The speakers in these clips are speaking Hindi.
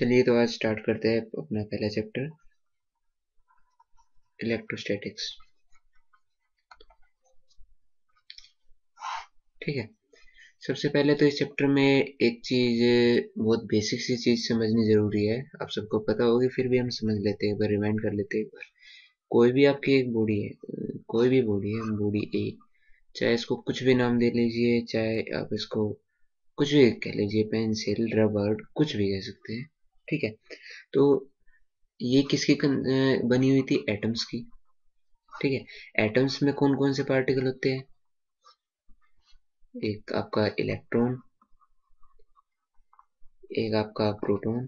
चलिए तो आज स्टार्ट करते हैं अपना पहला चैप्टर इलेक्ट्रोस्टैटिक्स। ठीक है। सबसे पहले तो इस चैप्टर में एक चीज, बहुत बेसिक सी चीज समझनी जरूरी है। आप सबको पता होगी, फिर भी हम समझ लेते हैं, एक बार रिमाइंड कर लेते हैं एक बार। कोई भी आपकी एक बॉडी है, कोई भी बॉडी है, बॉडी ए, चाहे इसको कुछ भी नाम दे लीजिए, चाहे आप इसको कुछ भी कह लीजिए, पेंसिल, रबड़, कुछ भी कह सकते हैं। ठीक है। तो ये किसकी बनी हुई थी? एटम्स की। ठीक है। एटम्स में कौन कौन से पार्टिकल होते हैं? एक आपका इलेक्ट्रॉन, एक आपका प्रोटॉन,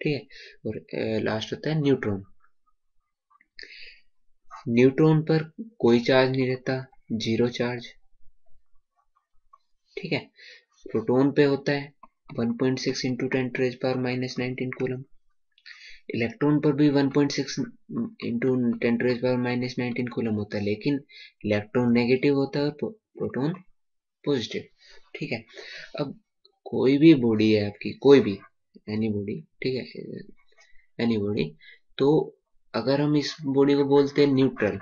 ठीक है, और लास्ट होता है न्यूट्रॉन। न्यूट्रॉन पर कोई चार्ज नहीं रहता, जीरो चार्ज। ठीक है। प्रोटॉन पे होता है 1.6 इंटू 10⁻⁻19 कूलम। इलेक्ट्रॉन पर भी 1.6 इंटू 10⁻⁻19 कूलम होता है, लेकिन इलेक्ट्रॉन नेगेटिव होता है और प्रोटॉन पॉजिटिव। ठीक है। अब कोई भी बॉडी है आपकी, कोई भी, एनी बॉडी, ठीक है, एनी बॉडी, तो अगर हम इस बॉडी को बोलते हैं न्यूट्रल,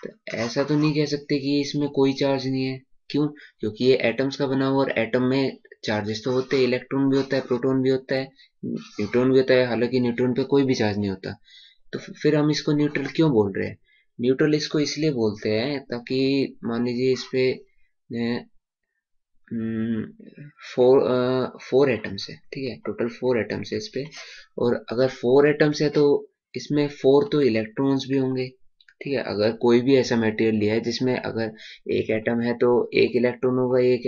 तो ऐसा तो नहीं कह सकते कि इसमें कोई चार्ज नहीं है। क्यों? क्योंकि ये एटम्स का बना हुआ, और एटम में चार्जेस तो होते हैं, इलेक्ट्रॉन भी होता है, प्रोटॉन भी होता है, न्यूट्रॉन भी होता है, हालांकि न्यूट्रॉन पे कोई भी चार्ज नहीं होता। तो फिर हम इसको न्यूट्रल क्यों बोल रहे हैं? न्यूट्रल इसको इसलिए बोलते हैं ताकि मान लीजिए इस पे फोर एटम्स है, ठीक है, टोटल 4 एटम्स है इस पे। और अगर 4 एटम्स है तो इसमें 4 तो इलेक्ट्रॉन्स भी होंगे। ठीक है। अगर कोई भी ऐसा मटेरियल लिया है जिसमें अगर एक एटम है तो एक इलेक्ट्रॉन होगा, एक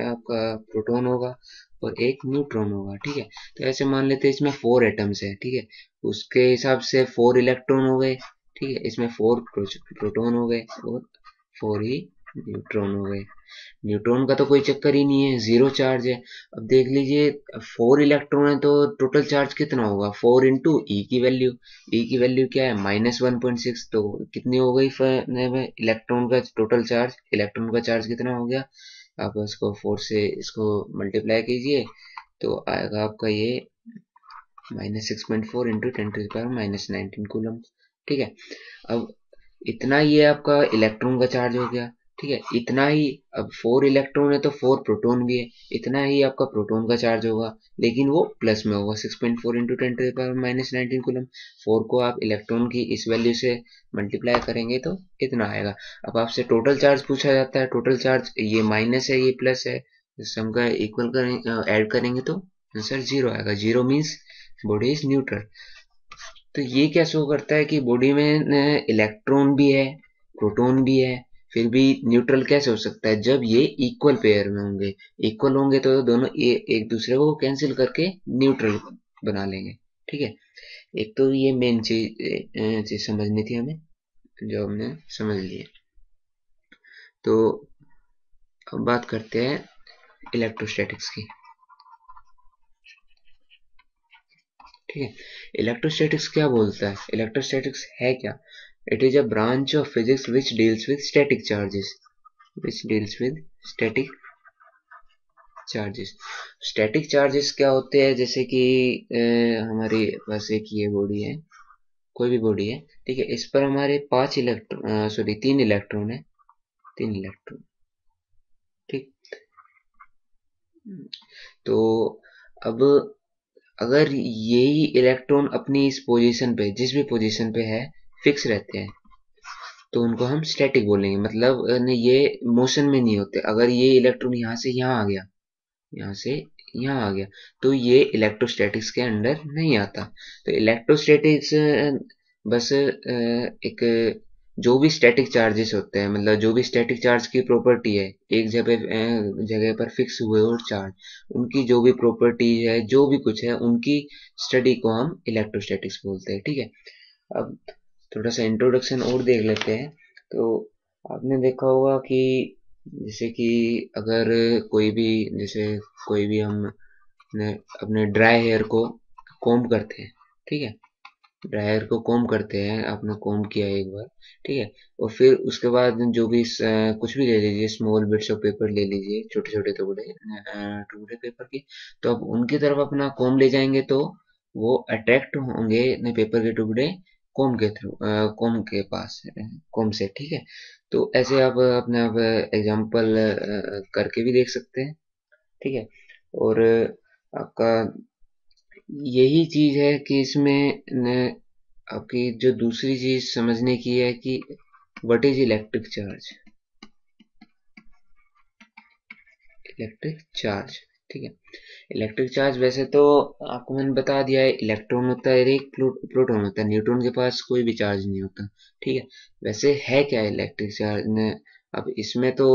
आपका प्रोटॉन होगा, और एक न्यूट्रॉन होगा। ठीक है। तो ऐसे मान लेते हैं इसमें 4 एटम्स है, ठीक है, उसके हिसाब से 4 इलेक्ट्रॉन हो गए। ठीक है। इसमें 4 प्रोटॉन हो गए और 4 ही न्यूट्रॉन हो गए। न्यूट्रॉन का तो कोई चक्कर ही नहीं है, जीरो चार्ज है। अब देख लीजिए, 4 इलेक्ट्रॉन है तो टोटल चार्ज कितना होगा? 4 इंटू ई की वैल्यू। ई की वैल्यू क्या है? -1.6। तो कितनी हो गई इलेक्ट्रॉन का टोटल चार्ज? इलेक्ट्रॉन का चार्ज कितना हो गया? आप इसको 4 से इसको मल्टीप्लाई कीजिए तो आएगा आपका ये -6.4 इंटू 10⁻⁻19 कूलम। ठीक है। अब इतना ये आपका इलेक्ट्रॉन का चार्ज हो गया। ठीक है। इतना ही, अब 4 इलेक्ट्रॉन है तो 4 प्रोटॉन भी है, इतना ही आपका प्रोटॉन का चार्ज होगा, लेकिन वो प्लस में होगा, 6.4 इंटू 10⁻⁻19 कूलम। 4 को आप इलेक्ट्रॉन की इस वैल्यू से मल्टीप्लाई करेंगे तो इतना आएगा। अब आपसे टोटल चार्ज पूछा जाता है, टोटल चार्ज ये माइनस है, ये प्लस है, सम का इक्वल करेंगे, ऐड करेंगे तो आंसर जीरो आएगा। Zero means body is neutral. तो ये क्या शो करता है कि बॉडी में इलेक्ट्रॉन भी है, प्रोटॉन भी है, फिर भी न्यूट्रल कैसे हो सकता है? जब ये इक्वल पेयर में होंगे। इक्वल होंगे तो दोनों एक दूसरे को कैंसिल करके न्यूट्रल बना लेंगे। ठीक है। एक तो ये मेन चीज समझनी थी हमें, जो हमने समझ ली है। तो अब बात करते हैं इलेक्ट्रोस्टैटिक्स की। ठीक है। इलेक्ट्रोस्टैटिक्स क्या बोलता है? इलेक्ट्रोस्टैटिक्स है क्या? It is a branch of physics which deals with static charges, which deals with static charges. Static charges क्या होते हैं? जैसे कि हमारी बस एक ये बॉडी है, कोई भी बॉडी है, ठीक है, इस पर हमारे 5 इलेक्ट्रॉन, सॉरी 3 इलेक्ट्रॉन है, 3 इलेक्ट्रॉन। ठीक। तो अब अगर यही इलेक्ट्रॉन अपनी इस पोजीशन पे, जिस भी पोजीशन पे है, फिक्स रहते हैं तो उनको हम स्टैटिक बोलेंगे। मतलब ये मोशन में नहीं होते। अगर ये इलेक्ट्रॉन यहाँ से यहाँ आ गया, यहाँ से यहाँ आ गया, तो ये इलेक्ट्रोस्टैटिक्स के अंडर नहीं आता। तो इलेक्ट्रोस्टैटिक्स बस एक, जो भी स्टैटिक चार्जेस होते हैं, मतलब जो भी स्टैटिक चार्ज की प्रॉपर्टी है, एक जगह पर फिक्स हुए और चार्ज, उनकी जो भी प्रॉपर्टी है, जो भी कुछ है, उनकी स्टडी को हम इलेक्ट्रोस्टैटिक्स बोलते हैं। ठीक है। अब थोड़ा सा इंट्रोडक्शन और देख लेते हैं। तो आपने देखा होगा कि जैसे कि अगर कोई भी, जैसे कोई भी हम अपने ड्राई हेयर को कॉम्ब करते हैं, ठीक है, ड्रायर को कोम करते हैं, आपने कोम किया एक बार, ठीक है, और फिर उसके बाद जो भी कुछ भी ले लीजिए, स्मॉल बिट्स ऑफ पेपर ले लीजिए, छोटे छोटे टुकड़े टुकड़े पेपर के, तो अब उनकी तरफ अपना कोम ले जाएंगे तो वो अट्रैक्ट होंगे न पेपर के टुकड़े कोम के थ्रू, कोम के पास, कोम से, ठीक है। तो ऐसे आप अपने आप एग्जाम्पल करके भी देख सकते हैं, ठीक है। और आपका यही चीज है कि इसमें आपकी जो दूसरी चीज समझने की है कि what is electric charge. Electric charge, ठीक है। इलेक्ट्रिक चार्ज वैसे तो आपको मैंने बता दिया है, इलेक्ट्रॉन होता है और एक प्रोटॉन होता है, न्यूट्रॉन के पास कोई भी चार्ज नहीं होता, ठीक है। वैसे है क्या इलेक्ट्रिक चार्ज ने, अब इसमें तो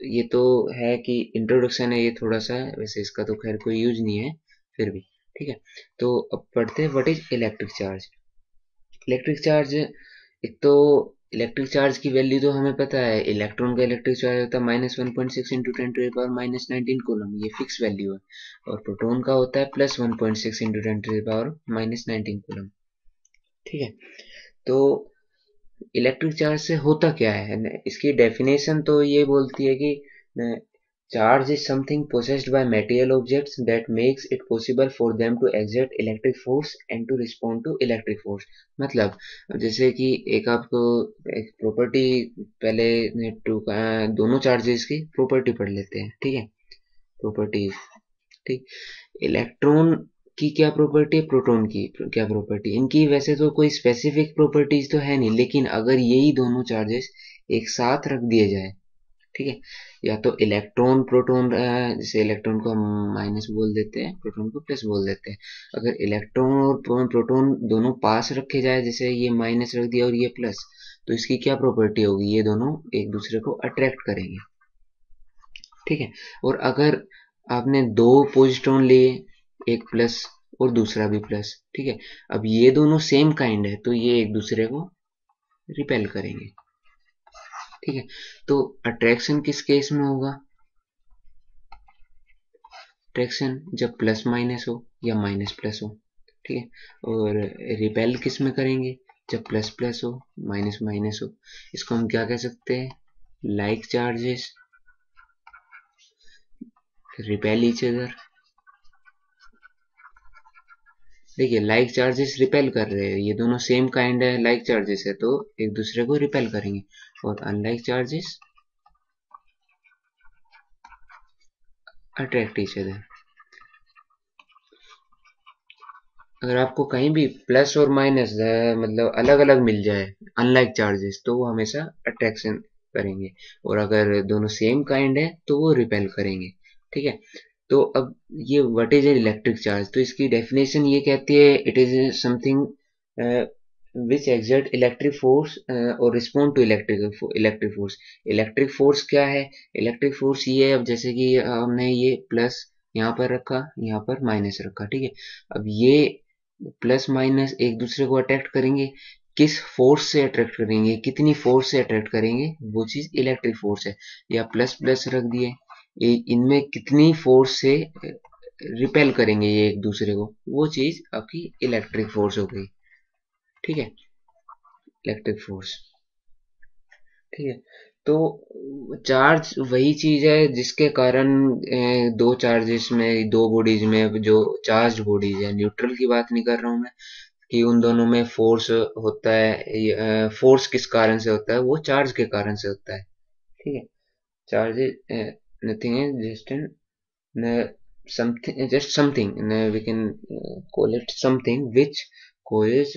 ये तो है कि इंट्रोडक्शन है ये थोड़ा सा, वैसे इसका तो खैर कोई यूज नहीं है, फिर भी ठीक है। तो अब पढ़ते हैं what is electric charge. Electric charge, एक तो इलेक्ट्रिक चार्ज की वैल्यू तो हमें पता है, इलेक्ट्रॉन का इलेक्ट्रिक चार्ज होता है -1.6 इंटू 10⁻⁻19 कूलम, ये फिक्स वैल्यू है। और प्रोटॉन का होता है +1.6 इंटू 10⁻⁻19 कूलम, ठीक है। तो इलेक्ट्रिक चार्ज से होता क्या है इसकी डेफिनेशन तो ये बोलती है कि charge is something possessed by material objects that makes it possible for them to exert electric force and to respond to electric force। मतलब जैसे कि एक आपको एक प्रॉपर्टी, पहले दोनों चार्जेस की प्रॉपर्टी पढ़ लेते हैं, ठीक है। प्रॉपर्टीज, ठीक। इलेक्ट्रॉन की क्या प्रॉपर्टी है, प्रोटॉन की क्या प्रॉपर्टी, इनकी वैसे तो कोई स्पेसिफिक प्रॉपर्टीज तो है नहीं, लेकिन अगर यही दोनों चार्जेस एक साथ रख दिए जाए, ठीक है, या तो इलेक्ट्रॉन प्रोटॉन, जैसे इलेक्ट्रॉन को हम माइनस बोल देते हैं, प्रोटॉन को प्लस बोल देते हैं, अगर इलेक्ट्रॉन और प्रोटॉन दोनों पास रखे जाए, जैसे ये माइनस रख दिया और ये प्लस, तो इसकी क्या प्रॉपर्टी होगी, ये दोनों एक दूसरे को अट्रैक्ट करेंगे, ठीक है। और अगर आपने दो पोजिट्रॉन लिए, एक प्लस और दूसरा भी प्लस, ठीक है, अब ये दोनों सेम काइंड है तो ये एक दूसरे को रिपेल करेंगे, ठीक है। तो अट्रैक्शन किस केस में होगा, अट्रैक्शन जब प्लस माइनस हो या माइनस प्लस हो, ठीक है। और रिपेल किस में करेंगे, जब प्लस प्लस हो, माइनस माइनस हो। इसको हम क्या कह सकते हैं, like charges repel each other. देखिए लाइक चार्जेस रिपेल कर रहे हैं, ये दोनों सेम काइंड है, लाइक चार्जेस है तो एक दूसरे को रिपेल करेंगे। और unlike charges attract each other. अगर आपको कहीं भी प्लस और माइनस मतलब अलग अलग मिल जाए अनलाइक चार्जेस, तो वो हमेशा अट्रैक्शन करेंगे, और अगर दोनों सेम काइंड है तो वो रिपेल करेंगे, ठीक है। तो अब ये what is an electric charge, तो इसकी डेफिनेशन ये कहती है it is something which exert electric force और respond to electric force. Electric force क्या है, इलेक्ट्रिक फोर्स ये है, अब जैसे कि हमने ये प्लस यहाँ पर रखा, यहाँ पर माइनस रखा, ठीक है। अब ये प्लस माइनस एक दूसरे को अट्रैक्ट करेंगे, किस फोर्स से अट्रैक्ट करेंगे, कितनी फोर्स से अट्रैक्ट करेंगे, वो चीज इलेक्ट्रिक फोर्स है। या प्लस प्लस रख दिए, इनमें कितनी फोर्स से रिपेल करेंगे ये एक दूसरे को, वो चीज आपकी इलेक्ट्रिक फोर्स हो गई, ठीक है, इलेक्ट्रिक फोर्स, ठीक है। तो चार्ज वही चीज है जिसके कारण दो चार्जेस में, दो बॉडीज में जो चार्ज बॉडीज है, न्यूट्रल की बात नहीं कर रहा हूं मैं, कि उन दोनों में फोर्स होता है, फोर्स किस कारण से होता है, वो चार्ज के कारण से होता है, ठीक है। Charge nothing is just an something, just something, we can call it something which causes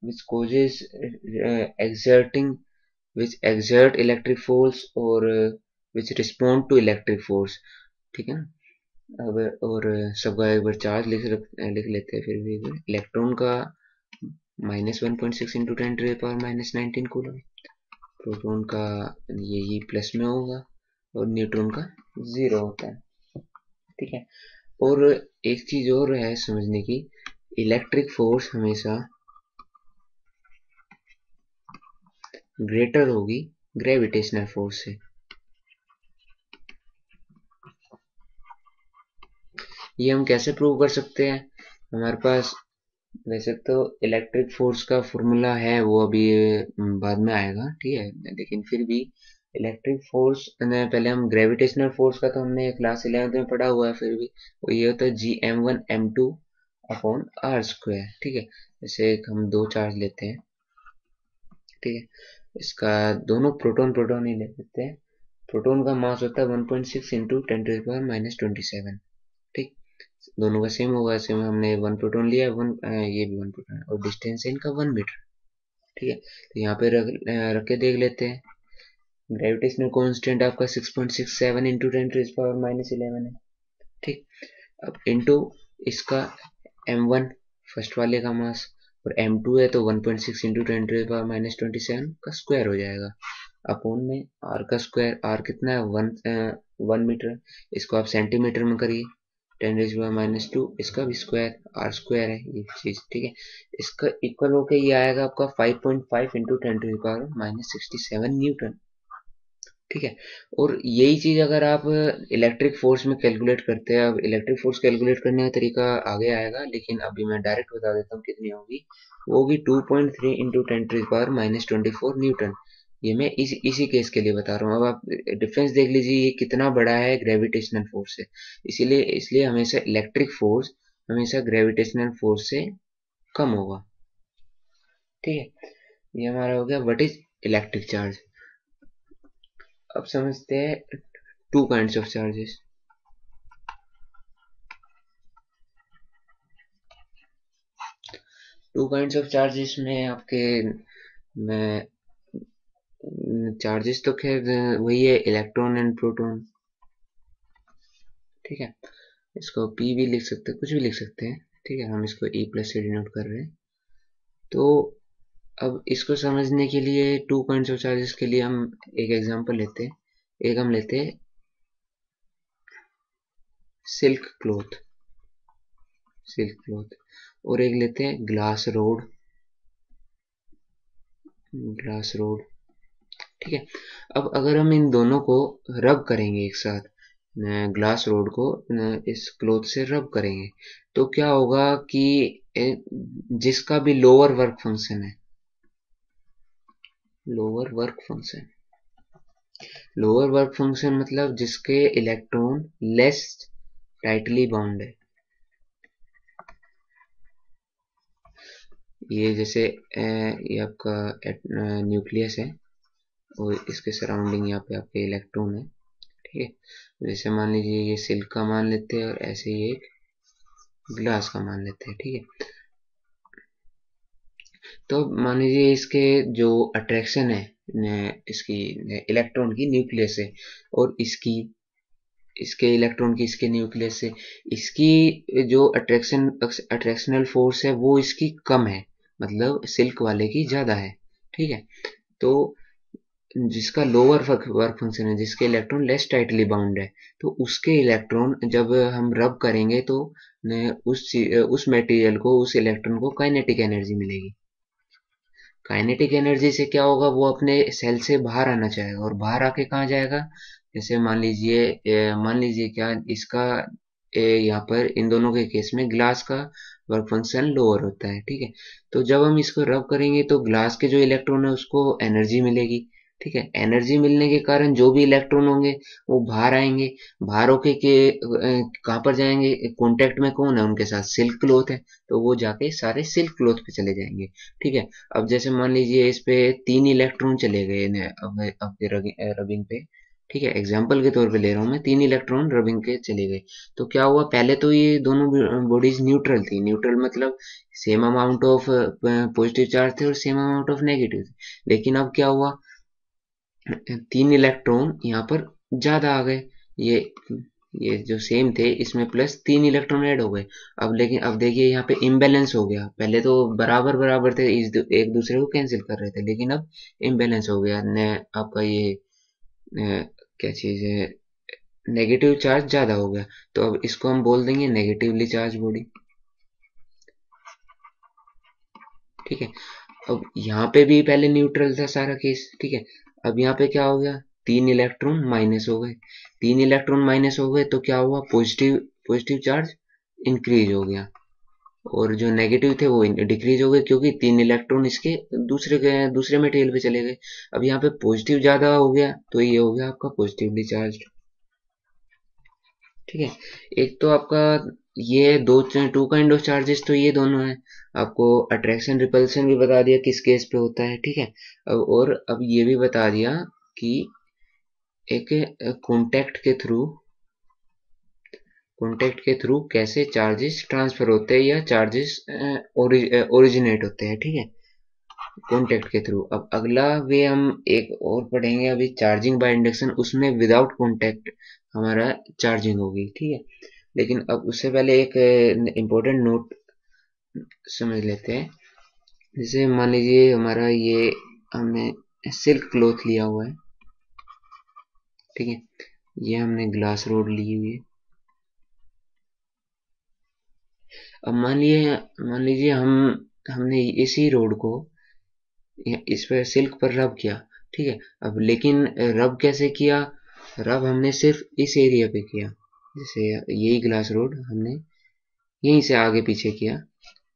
which causes exerting, which exert electric force or which respond to electric force, ठीक है ना। अब और सबका एक बार चार्ज लिख लेते हैं, फिर भी इलेक्ट्रॉन का -1.6 इंटू 10⁻⁻19 कूलम, प्रोटॉन का यही प्लस में होगा, और न्यूट्रॉन का 0 होता है, ठीक है। और एक चीज और है समझने की, इलेक्ट्रिक फोर्स हमेशा ग्रेटर होगी ग्रेविटेशनल फोर्स से। ये हम कैसे प्रूव कर सकते हैं, हमारे पास वैसे तो इलेक्ट्रिक फोर्स का फॉर्मूला है, वो अभी बाद में आएगा, ठीक है, लेकिन फिर भी इलेक्ट्रिक फोर्स, पहले हम ग्रेविटेशनल फोर्स का तो हमने क्लास 11th में पढ़ा हुआ है, फिर भी वो ये होता है G m1 m2 upon are square, ठीक है। जैसे हम दो चार्ज लेते हैं, ठीक है, इसका दोनों प्रोटॉन प्रोटॉन ही ले लेते हैं। प्रोटॉन का मास होता है 1.6 इंटू 10⁻⁻27, ठीक। दोनों का सेम होगा, ऐसे में हमने वन प्रोटॉन लिया, ये भी वन प्रोटॉन, और डिस्टेंस है इनका 1 मीटर, ठीक है। तो यहाँ पे रख के देख लेते हैं। ग्रेविटेशनल कांस्टेंट आपका 6.67 इंटू 10⁻⁻11 है, ठीक। अब इंटू इसका m1 फर्स्ट वाले का मास, और m2 है तो 1.6 इंटू 10⁻⁻27 का स्क्वायर हो जाएगा, अपोन में r का स्क्वायर। r कितना है, 1 मीटर। इसको आप सेंटीमीटर में करिए, 10⁻⁻2, इसका भी स्क्वायर, r स्क्वायर है ये चीज, ठीक है। इसका इक्वल होके ये आएगा आपका 5.5 इंटू 10⁻⁻67 न्यूटन, ठीक है। और यही चीज अगर आप इलेक्ट्रिक फोर्स में कैलकुलेट करते हैं, अब इलेक्ट्रिक फोर्स कैलकुलेट करने का तरीका आगे आएगा, लेकिन अभी मैं डायरेक्ट बता देता हूँ कितनी होगी। वो होगी 2.3 इंटू 10⁻⁻24 न्यूटन। ये मैं इसी केस के लिए बता रहा हूँ। अब आप डिफरेंस देख लीजिए, ये कितना बड़ा है ग्रेविटेशनल फोर्स से, इसीलिए इसलिए हमेशा इलेक्ट्रिक फोर्स हमेशा ग्रेविटेशनल फोर्स से कम होगा, ठीक है। ये हमारा हो गया व्हाट इज इलेक्ट्रिक चार्ज। अब समझते हैं two kinds of charges. Two kinds of charges में आपके, मैं चार्जेस तो खैर वही है, इलेक्ट्रॉन एंड प्रोटॉन, ठीक है। इसको पी भी लिख सकते हैं, कुछ भी लिख सकते हैं, ठीक है। हम इसको ई प्लस से डिनोट कर रहे हैं। तो अब इसको समझने के लिए टू काइंड्स ऑफ चार्जेस के लिए हम एक एग्जांपल लेते हैं। एक हम लेते हैं सिल्क क्लॉथ, सिल्क क्लॉथ, और एक लेते हैं ग्लास रोड, ग्लास रोड, ठीक है। अब अगर हम इन दोनों को रब करेंगे एक साथ, ग्लास रोड को इस क्लॉथ से रब करेंगे, तो क्या होगा कि जिसका भी लोअर वर्क फंक्शन है, lower work function, lower work function मतलब जिसके इलेक्ट्रॉन लेस टाइटली बाउंड है, ये जैसे ये आपका न्यूक्लियस है, और इसके सराउंडिंग यहाँ पे आपके इलेक्ट्रॉन है, ठीक है। जैसे मान लीजिए ये सिल्क का मान लेते हैं, और ऐसे ही एक ग्लास का मान लेते हैं, ठीक है। तो मान लीजिए इसके जो अट्रैक्शन है इसकी इलेक्ट्रॉन की न्यूक्लियस से, और इसकी इसके इलेक्ट्रॉन की इसके न्यूक्लियस से, इसकी जो अट्रैक्शनल फोर्स है वो इसकी कम है, मतलब सिल्क वाले की ज्यादा है, ठीक है। तो जिसका लोअर वर्क फंक्शन है, जिसके इलेक्ट्रॉन लेस टाइटली बाउंड है, तो उसके इलेक्ट्रॉन जब हम रब करेंगे तो उस मटेरियल को, उस इलेक्ट्रॉन को काइनेटिक एनर्जी मिलेगी। काइनेटिक एनर्जी से क्या होगा, वो अपने सेल से बाहर आना चाहेगा, और बाहर आके कहाँ जाएगा, जैसे मान लीजिए क्या इसका यहाँ पर इन दोनों के केस में ग्लास का वर्क फंक्शन लोअर होता है, ठीक है। तो जब हम इसको रब करेंगे तो ग्लास के जो इलेक्ट्रॉन है उसको एनर्जी मिलेगी, ठीक है। एनर्जी मिलने के कारण जो भी इलेक्ट्रॉन होंगे वो बाहर आएंगे, बाहर होके के कहाँ पर जाएंगे, कांटेक्ट में कौन है उनके साथ, सिल्क क्लॉथ है, तो वो जाके सारे सिल्क क्लॉथ पे चले जाएंगे, ठीक है। अब जैसे मान लीजिए इस पे 3 इलेक्ट्रॉन चले गए अब आपके रबिंग पे, ठीक है, एग्जाम्पल के तौर पे ले रहा हूँ मैं, 3 इलेक्ट्रॉन रबिंग के चले गए, तो क्या हुआ, पहले तो ये दोनों बॉडीज न्यूट्रल थी, न्यूट्रल मतलब same amount of positive charge थे और सेम अमाउंट ऑफ नेगेटिव थे, लेकिन अब क्या हुआ, 3 इलेक्ट्रॉन यहाँ पर ज्यादा आ गए, ये ये जो सेम थे इसमें प्लस 3 इलेक्ट्रॉन ऐड हो गए। अब लेकिन अब देखिए यहाँ पे इम्बैलेंस हो गया, पहले तो बराबर बराबर थे, एक दूसरे को कैंसिल कर रहे थे, लेकिन अब इम्बैलेंस हो गया, ने आपका ये क्या चीज है, नेगेटिव चार्ज ज्यादा हो गया, तो अब इसको हम बोल देंगे नेगेटिवली चार्ज बॉडी, ठीक है। अब यहाँ पे भी पहले न्यूट्रल था सारा केस, ठीक है। अब यहाँ पे क्या हो गया, 3 इलेक्ट्रॉन माइनस हो गए, 3 इलेक्ट्रॉन माइनस हो गए तो क्या हुआ, पॉजिटिव पॉजिटिव चार्ज इंक्रीज हो गया, और जो नेगेटिव थे वो डिक्रीज हो गए, क्योंकि 3 इलेक्ट्रॉन इसके दूसरे मटेरियल पे चले गए। अब यहाँ पे पॉजिटिव ज्यादा हो गया तो ये हो गया आपका पॉजिटिवली चार्ज। ठीक है, एक तो आपका ये टू काइंड ऑफ चार्जेस तो ये दोनों है। आपको अट्रैक्शन रिपल्सन भी बता दिया किस केस पे होता है। ठीक है, अब ये भी बता दिया कि एक कॉन्टेक्ट के थ्रू कैसे चार्जेस ट्रांसफर होते हैं या चार्जेस ओरिजिनेट होते हैं। ठीक है, कॉन्टेक्ट के थ्रू। अब अगला वे हम एक और पढ़ेंगे अभी, चार्जिंग बाय इंडक्शन। उसमें विदाउट कॉन्टेक्ट हमारा चार्जिंग होगी। ठीक है, लेकिन अब उससे पहले एक इम्पोर्टेंट नोट समझ लेते हैं। जैसे मान लीजिए हमारा ये हमने सिल्क क्लॉथ लिया हुआ है। ठीक है, ये हमने ग्लास रोड ली हुई है। अब मान लीजिए हमने इसी रोड को इस पर सिल्क पर रब किया। ठीक है, अब लेकिन रब कैसे किया? रब हमने सिर्फ इस एरिया पे किया। जैसे यही ग्लास रोड हमने यहीं से आगे पीछे किया,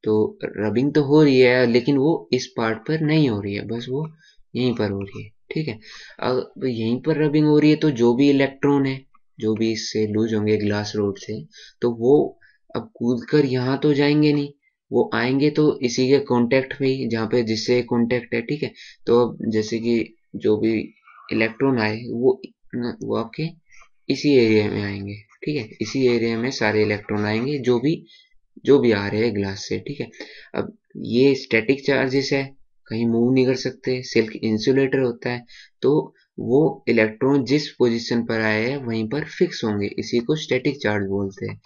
तो रबिंग तो हो रही है लेकिन वो इस पार्ट पर नहीं हो रही है, बस वो यहीं पर हो रही है। ठीक है, अब यहीं पर रबिंग हो रही है तो जो भी इलेक्ट्रॉन है, जो भी इससे लूज होंगे ग्लास रोड से, तो वो अब कूद कर यहाँ तो जाएंगे नहीं, वो आएंगे तो इसी के कांटेक्ट में ही, जहाँ पे जिससे कांटेक्ट है। ठीक है, तो अब जैसे कि जो भी इलेक्ट्रॉन आए वो आपके इसी एरिया में आएंगे। ठीक है, इसी एरिया में सारे इलेक्ट्रॉन आएंगे जो भी आ रहे हैं ग्लास से। ठीक है, अब ये स्टैटिक चार्जेस है, कहीं मूव नहीं कर सकते, सिल्क इंसुलेटर होता है, तो वो इलेक्ट्रॉन जिस पोजीशन पर आए हैं वहीं पर फिक्स होंगे, इसी को स्टैटिक चार्ज बोलते हैं।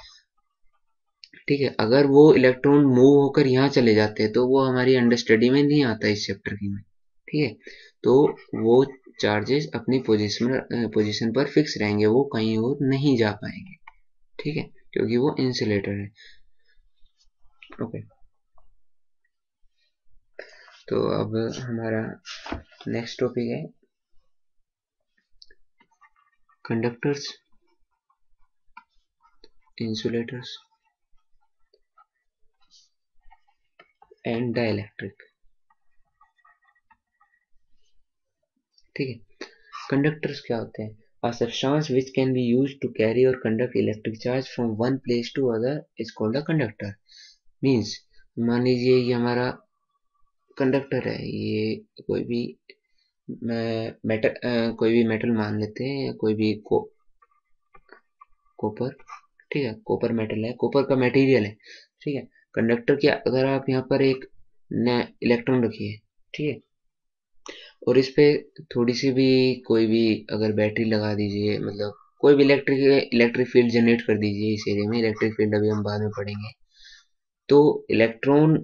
ठीक है, अगर वो इलेक्ट्रॉन मूव होकर यहाँ चले जाते हैं तो वो हमारी अंडरस्टडी में नहीं आता इस चैप्टर की में। ठीक है, तो वो चार्जेस अपनी पोजीशन पर फिक्स रहेंगे, वो कहीं और नहीं जा पाएंगे। ठीक है, क्योंकि वो इंसुलेटर है। ओके, तो अब हमारा नेक्स्ट टॉपिक है कंडक्टर्स, इंसुलेटर्स एंड डाइलेक्ट्रिक। ठीक है, कंडक्टर्स क्या होते हैं? A substance which can be used to carry or conduct electric charge from one place to other is called a conductor. Means मान लीजिए ये हमारा कंडक्टर है, ये कोई भी मेटल मान लेते हैं, या कोई भी कॉपर। ठीक है, कॉपर मेटल है, कॉपर का मटेरियल है। ठीक है, कंडक्टर के अगर आप यहाँ पर एक इलेक्ट्रॉन रखिए, ठीक है, और इस पे थोड़ी सी भी कोई भी अगर बैटरी लगा दीजिए, मतलब कोई भी इलेक्ट्रिक फील्ड जनरेट कर दीजिए इस एरिया में, इलेक्ट्रिक फील्ड अभी हम बाद में पढ़ेंगे, तो इलेक्ट्रॉन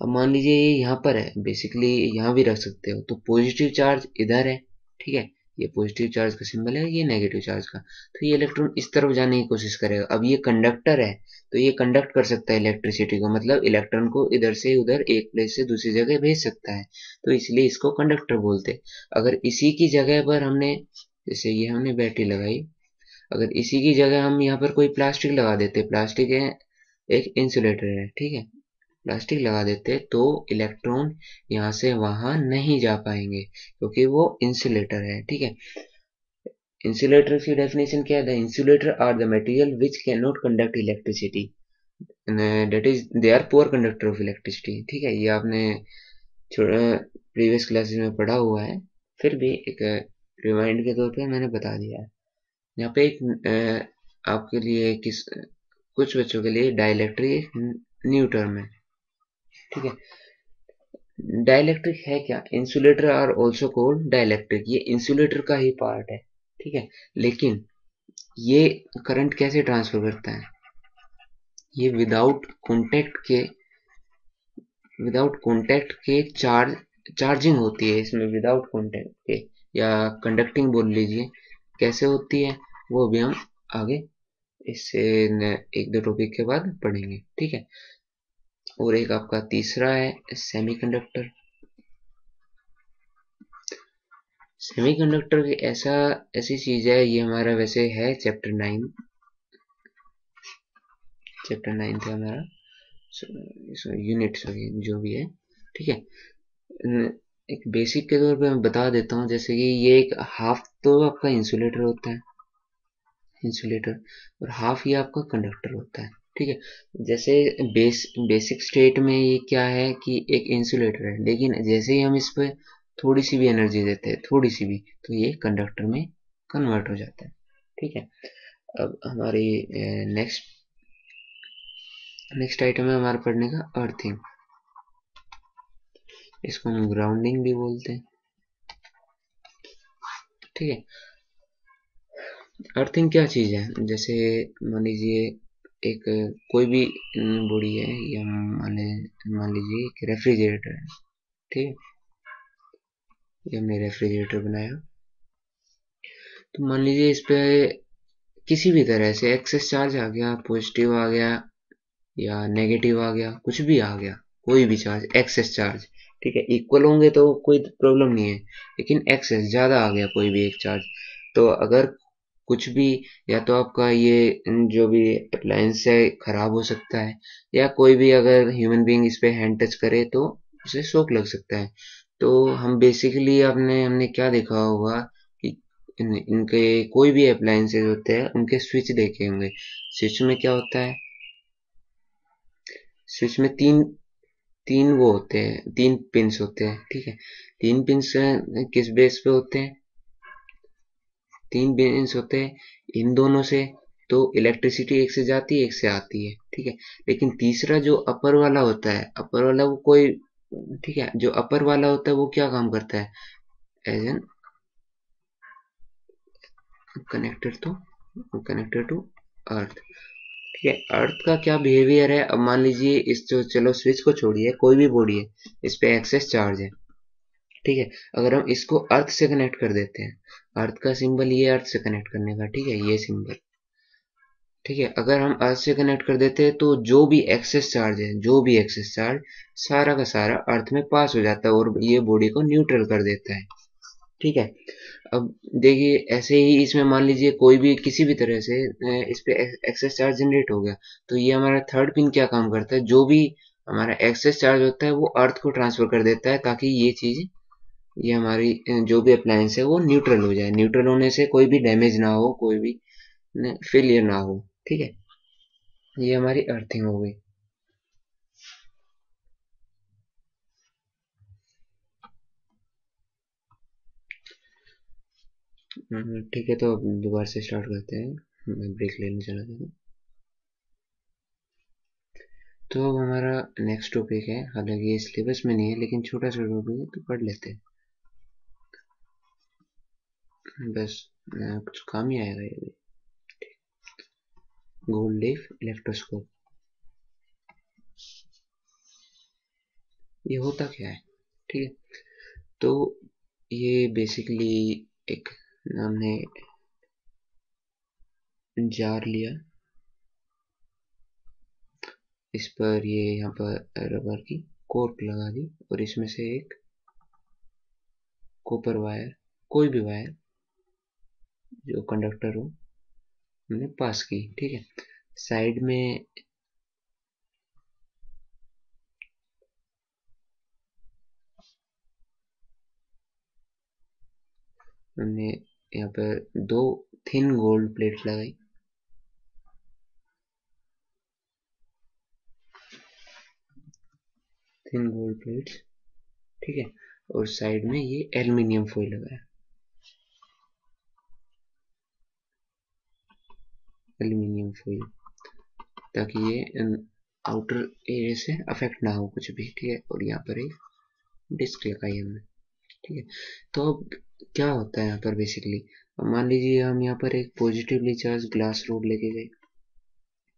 अब मान लीजिए ये यहाँ पर है, बेसिकली यहाँ भी रख सकते हो, तो पॉजिटिव चार्ज इधर है। ठीक है, ये पॉजिटिव चार्ज का सिंबल है, ये नेगेटिव चार्ज का, तो ये इलेक्ट्रॉन इस तरफ जाने की कोशिश करेगा। अब ये कंडक्टर है तो ये कंडक्ट कर सकता है इलेक्ट्रिसिटी को, मतलब इलेक्ट्रॉन को इधर से उधर एक प्लेस से दूसरी जगह भेज सकता है, तो इसलिए इसको कंडक्टर बोलते हैं। अगर इसी की जगह पर हमने, जैसे ये हमने बैटरी लगाई, अगर इसी की जगह हम यहाँ पर कोई प्लास्टिक लगा देते, प्लास्टिक है एक इंसुलेटर है, ठीक है, प्लास्टिक लगा देते तो इलेक्ट्रॉन यहाँ से वहां नहीं जा पाएंगे, क्योंकि वो इंसुलेटर है। ठीक है, इंसुलेटर की डेफिनेशन क्या है? The insulator are the material which can not conduct electricity, that is they are poor conductor of electricity. ठीक है, ये आपने प्रीवियस क्लासेस में पढ़ा हुआ है, फिर भी एक रिमाइंड के तौर पे मैंने बता दिया है। यहाँ पे एक आपके लिए कुछ बच्चों के लिए डाइलेक्ट्रिक न्यू टर्म है। ठीक है, डाइलेक्ट्रिक है क्या? Insulator are also called dielectric, ये इंसुलेटर का ही पार्ट है। ठीक है, लेकिन ये करंट कैसे ट्रांसफर करता है? ये विदाउट कॉन्टेक्ट के चार्जिंग होती है इसमें, विदाउट कॉन्टेक्ट के, या कंडक्टिंग बोल लीजिए। कैसे होती है वो अभी हम आगे इससे एक दो टॉपिक के बाद पढ़ेंगे। ठीक है, और एक आपका तीसरा है सेमीकंडक्टर। सेमीकंडक्टर ऐसी चीज है, ये हमारा वैसे है चैप्टर 9 था हमारा, यूनिट सॉरी जो भी है, ठीक है। एक बेसिक के तौर पे मैं बता देता हूँ, जैसे कि ये एक हाफ तो आपका इंसुलेटर होता है, इंसुलेटर, और हाफ ये आपका कंडक्टर होता है, ठीक है। जैसे बेसिक स्टेट में ये क्या है कि एक इंसुलेटर है, लेकिन जैसे ही हम इस पे थोड़ी सी भी एनर्जी देते हैं, थोड़ी सी भी, तो ये कंडक्टर में कन्वर्ट हो जाता है, ठीक है। अब हमारी नेक्स्ट नेक्स्ट आइटम है हमारे पढ़ने का अर्थिंग। इसको हम ग्राउंडिंग भी बोलते हैं, ठीक है। अर्थिंग क्या चीज है, जैसे मान लीजिए एक कोई भी बॉडी है, या मान लीजिए एक रेफ्रिजरेटर है, ठीक है। ये हमने रेफ्रिजरेटर बनाया, तो मान लीजिए इस पे किसी भी तरह से एक्सेस चार्ज आ गया, पॉजिटिव आ गया या नेगेटिव आ गया, कुछ भी आ गया, कोई भी चार्ज, एक्सेस चार्ज, ठीक है। इक्वल होंगे तो कोई प्रॉब्लम नहीं है, लेकिन एक्सेस ज्यादा आ गया कोई भी एक चार्ज, तो अगर कुछ भी, या तो आपका ये जो भी अप्लायंस है खराब हो सकता है, या कोई भी अगर ह्यूमन बीइंग इस पे हैंड टच करे तो उसे शॉक लग सकता है। तो हम बेसिकली हमने क्या देखा होगा कि इनके कोई भी अप्लायंसेज होते हैं, उनके स्विच देखे होंगे। स्विच में क्या होता है, स्विच में तीन तीन वो होते हैं, तीन पिंस होते हैं, ठीक है। तीन पिंस किस बेस पे होते हैं, तीन पिंस होते हैं इन दोनों से, तो इलेक्ट्रिसिटी एक से जाती है, एक से आती है, ठीक है। लेकिन तीसरा जो अपर वाला होता है, अपर वाला वो कोई, ठीक है, जो अपर वाला होता है वो क्या काम करता है, as an connected to earth, ठीक है। अर्थ का क्या बिहेवियर है, अब मान लीजिए इस जो, चलो स्विच को छोड़िए, कोई भी बॉडी है, इस पे एक्सेस चार्ज है, ठीक है। अगर हम इसको अर्थ से कनेक्ट कर देते हैं, अर्थ का सिंबल ये अर्थ से कनेक्ट करने का, ठीक है, ये सिंबल, ठीक है। अगर हम अर्थ से कनेक्ट कर देते हैं, तो जो भी एक्सेस चार्ज है, जो भी एक्सेस चार्ज, सारा का सारा अर्थ में पास हो जाता है और ये बॉडी को न्यूट्रल कर देता है, ठीक है। अब देखिए ऐसे ही इसमें मान लीजिए कोई भी किसी भी तरह से इस पे एक्सेस चार्ज जनरेट हो गया, तो ये हमारा थर्ड पिन क्या काम करता है, जो भी हमारा एक्सेस चार्ज होता है वो अर्थ को ट्रांसफर कर देता है, ताकि ये चीज, ये हमारी जो भी अप्लायंस है वो न्यूट्रल हो जाए, न्यूट्रल होने से कोई भी डैमेज ना हो, कोई भी फेलियर ना हो, ठीक है। ये हमारी अर्थिंग हो गई। ठीक है, तो अब दोबारा से स्टार्ट करते हैं, मैं ब्रेक लेने चला था। तो अब हमारा नेक्स्ट टॉपिक है, हालांकि ये सिलेबस में नहीं है, लेकिन छोटा सा टॉपिक है तो पढ़ लेते हैं, बस कुछ काम ही आएगा ये भी। गोल्ड लीफ इलेक्ट्रोस्कोप, ये होता क्या है, ठीक है। तो ये बेसिकली एक, हमने जार लिया, इस पर ये यहाँ पर रबर की कॉर्क लगा दी, और इसमें से एक कॉपर वायर, कोई भी वायर जो कंडक्टर हो, हमने पास की, ठीक है। साइड में हमने यहाँ पर दो थिन गोल्ड प्लेट लगाई, थिन गोल्ड प्लेट्स, ठीक है। और साइड में ये एल्युमिनियम फॉइल लगाया, एल्युमिनियम फॉइल, ताकि ये आउटर एरिया से अफेक्ट ना हो कुछ भी, ठीक है। और यहाँ पर एक डिस्क लगाई हमने, ठीक है। तो अब क्या होता है यहाँ पर बेसिकली, मान लीजिए हम यहाँ पर एक पॉजिटिवली चार्ज ग्लास रोड लेके गए,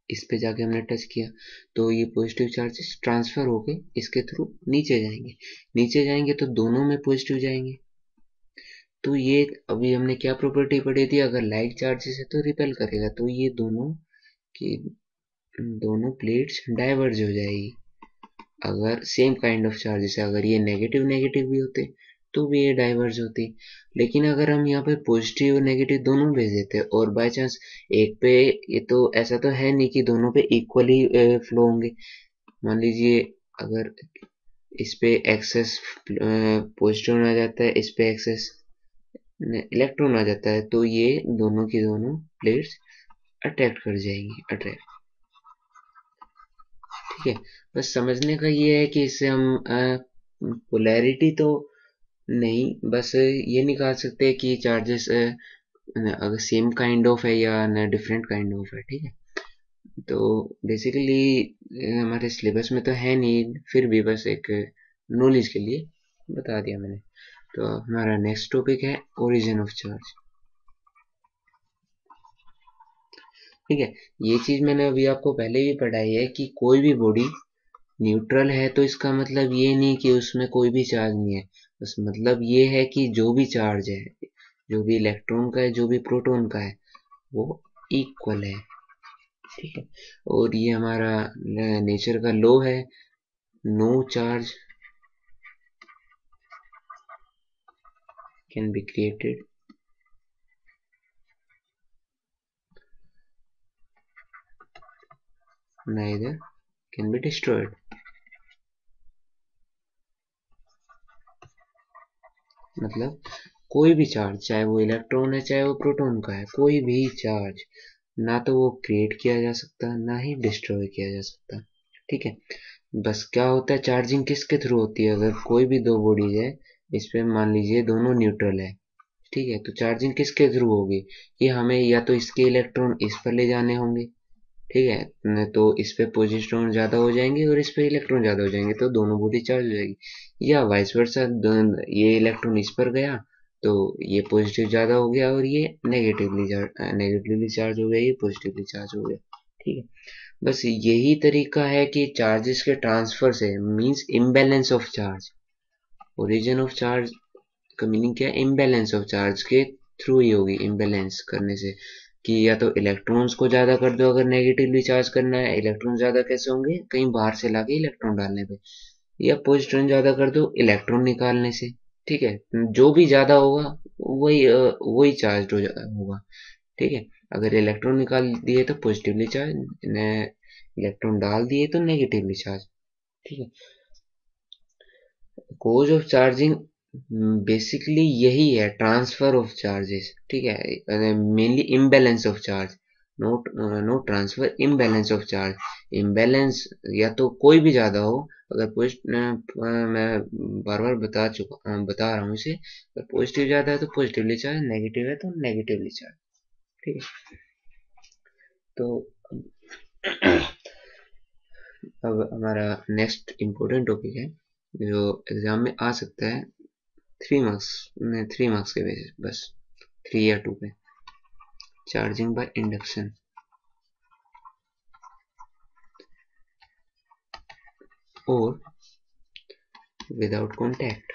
इस पे जाके हमने टच किया, तो ये पॉजिटिव चार्जेस ट्रांसफर होके इसके थ्रू नीचे जाएंगे, नीचे जाएंगे तो दोनों में पॉजिटिव जाएंगे। तो ये अभी हमने क्या प्रॉपर्टी पढ़ी थी, अगर लाइक चार्जेस है तो रिपेल करेगा, तो ये दोनों की दोनों प्लेट्स डाइवर्ज हो जाएगी। अगर सेम काइंड ऑफ चार्जेस है, अगर ये नेगेटिव नेगेटिव भी होते तो भी ये डाइवर्ज होती, लेकिन अगर हम यहाँ पे पॉजिटिव और नेगेटिव दोनों भेज देते और बाय चांस एक पे, ये तो ऐसा तो है नहीं कि दोनों पे इक्वली फ्लो होंगे, मान लीजिए अगर इस पे एक्सेस पॉजिट्रॉन आ जाता है, इस पे एक्सेस इलेक्ट्रॉन आ जाता है, तो ये दोनों की दोनों प्लेट्स अट्रैक्ट कर जाएंगी, अट्रैक्ट। ठीक है, बस समझने का ये है कि इससे हम पोलैरिटी तो नहीं, बस ये निकाल सकते हैं कि चार्जेस अगर सेम काइंड ऑफ है या डिफरेंट काइंड ऑफ है। ठीक है, तो बेसिकली हमारे सिलेबस में तो है नहीं, फिर भी बस एक नॉलेज के लिए बता दिया मैंने। तो हमारा नेक्स्ट टॉपिक है ओरिजिन ऑफ चार्ज। ठीक है, ये चीज मैंने अभी आपको पहले भी पढ़ाई है कि कोई भी बॉडी न्यूट्रल है तो इसका मतलब ये नहीं कि उसमें कोई भी चार्ज नहीं है। बस मतलब ये है कि जो भी चार्ज है, जो भी इलेक्ट्रॉन का है, जो भी प्रोटॉन का है, वो इक्वल है। ठीक है, और ये हमारा नेचर का लॉ है, no charge can be created, neither can be destroyed। मतलब कोई भी चार्ज, चाहे वो इलेक्ट्रॉन है चाहे वो प्रोटॉन का है, कोई भी चार्ज ना तो वो क्रिएट किया जा सकता, ना ही डिस्ट्रॉय किया जा सकता। ठीक है, बस क्या होता है, चार्जिंग किसके थ्रू होती है, अगर कोई भी दो बॉडीज है, इस पे मान लीजिए दोनों न्यूट्रल है। ठीक है, तो चार्जिंग किसके थ्रू होगी, कि हमें या तो इसके इलेक्ट्रॉन इस पर ले जाने होंगे। ठीक है, तो इस पे पॉजिट्रॉन ज्यादा हो जाएंगे और इस पे इलेक्ट्रॉन ज्यादा हो जाएंगे, तो दोनों बॉडी चार्ज हो जाएगी। या वाइस वर्सा, ये इलेक्ट्रॉन इस पर गया तो ये पॉजिटिव ज्यादा हो गया और ये नेगेटिवली चार्ज हो गया, ये पॉजिटिवली चार्ज हो गया। ठीक है, बस यही तरीका है कि चार्जेस के ट्रांसफर से, means imbalance of charge. Origin of charge का मीनिंग क्या है, इम्बैलेंस ऑफ चार्ज के थ्रू ही होगी, इम्बैलेंस करने से। कि या तो इलेक्ट्रॉन्स को ज्यादा कर दो, अगर नेगेटिवली चार्ज करना है, इलेक्ट्रॉन ज्यादा कैसे होंगे, कहीं बाहर से लाके इलेक्ट्रॉन डालने पे, या पॉजिट्रॉन ज्यादा कर दो इलेक्ट्रॉन निकालने से। ठीक है, जो भी ज्यादा होगा वही चार्ज होगा। ठीक है, अगर इलेक्ट्रॉन निकाल दिए तो पॉजिटिवली चार्ज, इलेक्ट्रॉन डाल दिए तो नेगेटिवली चार्ज। ठीक है, कोज ऑफ चार्जिंग बेसिकली यही है, ट्रांसफर ऑफ चार्जेस। ठीक है, mainly imbalance of charge, not no transfer, imbalance of charge. Imbalance या तो कोई भी ज्यादा हो, अगर मैं बार बार बता रहा हूँ इसे, अगर पॉजिटिव ज्यादा है तो पॉजिटिवली चार्ज, नेगेटिव है तो नेगेटिवली चार्ज। ठीक है, तो अब हमारा नेक्स्ट इम्पोर्टेंट टॉपिक है जो एग्जाम में आ सकता है, 3 मार्क्स, 3 मार्क्स के बेसिस, बस 3 या 2 पे, चार्जिंग बाय इंडक्शन और विदाउट कॉन्टैक्ट।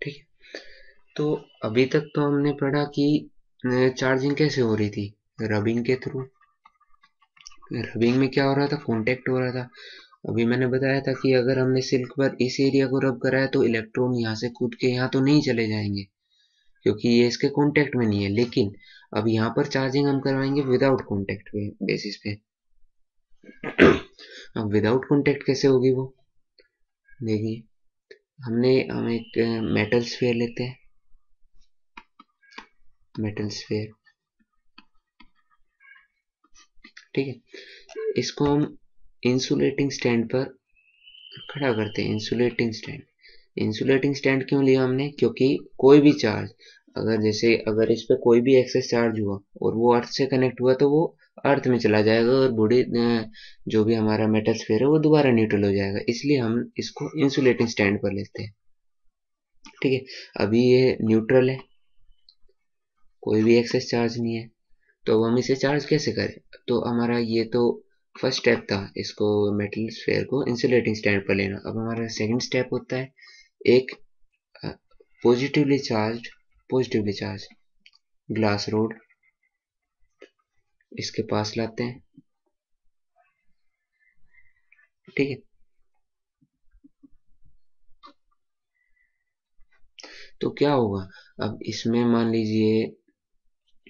ठीक है, तो अभी तक तो हमने पढ़ा कि चार्जिंग कैसे हो रही थी, रबिंग के थ्रू। रबिंग में क्या हो रहा था, कॉन्टैक्ट हो रहा था। अभी मैंने बताया था कि अगर हमने सिल्क पर इस एरिया को रब कराया तो इलेक्ट्रॉन यहाँ से कूद के यहाँ तो नहीं चले जाएंगे, क्योंकि ये इसके कांटेक्ट में नहीं है। लेकिन अब यहाँ पर चार्जिंग हम करवाएंगे विदाउट कांटेक्ट पे बेसिस पे। अब विदाउट कांटेक्ट कैसे होगी वो, देखिए, हम एक मेटल स्फीयर लेते हैं, मेटल स्फीयर। ठीक है, इसको हम इंसुलेटिंग स्टैंड पर खड़ा करते हैं, इंसुलेटिंग स्टैंड। इंसुलेटिंग स्टैंड क्यों लिया हमने, क्योंकि कोई भी चार्ज, अगर इस पे कोई भी एक्सेस चार्ज हुआ और वो अर्थ से कनेक्ट हुआ तो वो अर्थ में चला जाएगा और बॉडी जो भी हमारा मेटल स्फीयर है वो दोबारा न्यूट्रल हो जाएगा, इसलिए हम इसको इंसुलेटिंग स्टैंड पर लेते हैं। ठीक है, अभी ये न्यूट्रल है, कोई भी एक्सेस चार्ज नहीं है, तो अब हम इसे चार्ज कैसे करें। तो हमारा ये तो फर्स्ट स्टेप था, इसको मेटल स्फीयर को इंसुलेटिंग स्टैंड पर लेना। अब हमारा सेकंड स्टेप होता है एक positively charge, positively charge glass rod इसके पास लाते हैं। ठीक है, तो क्या होगा, अब इसमें मान लीजिए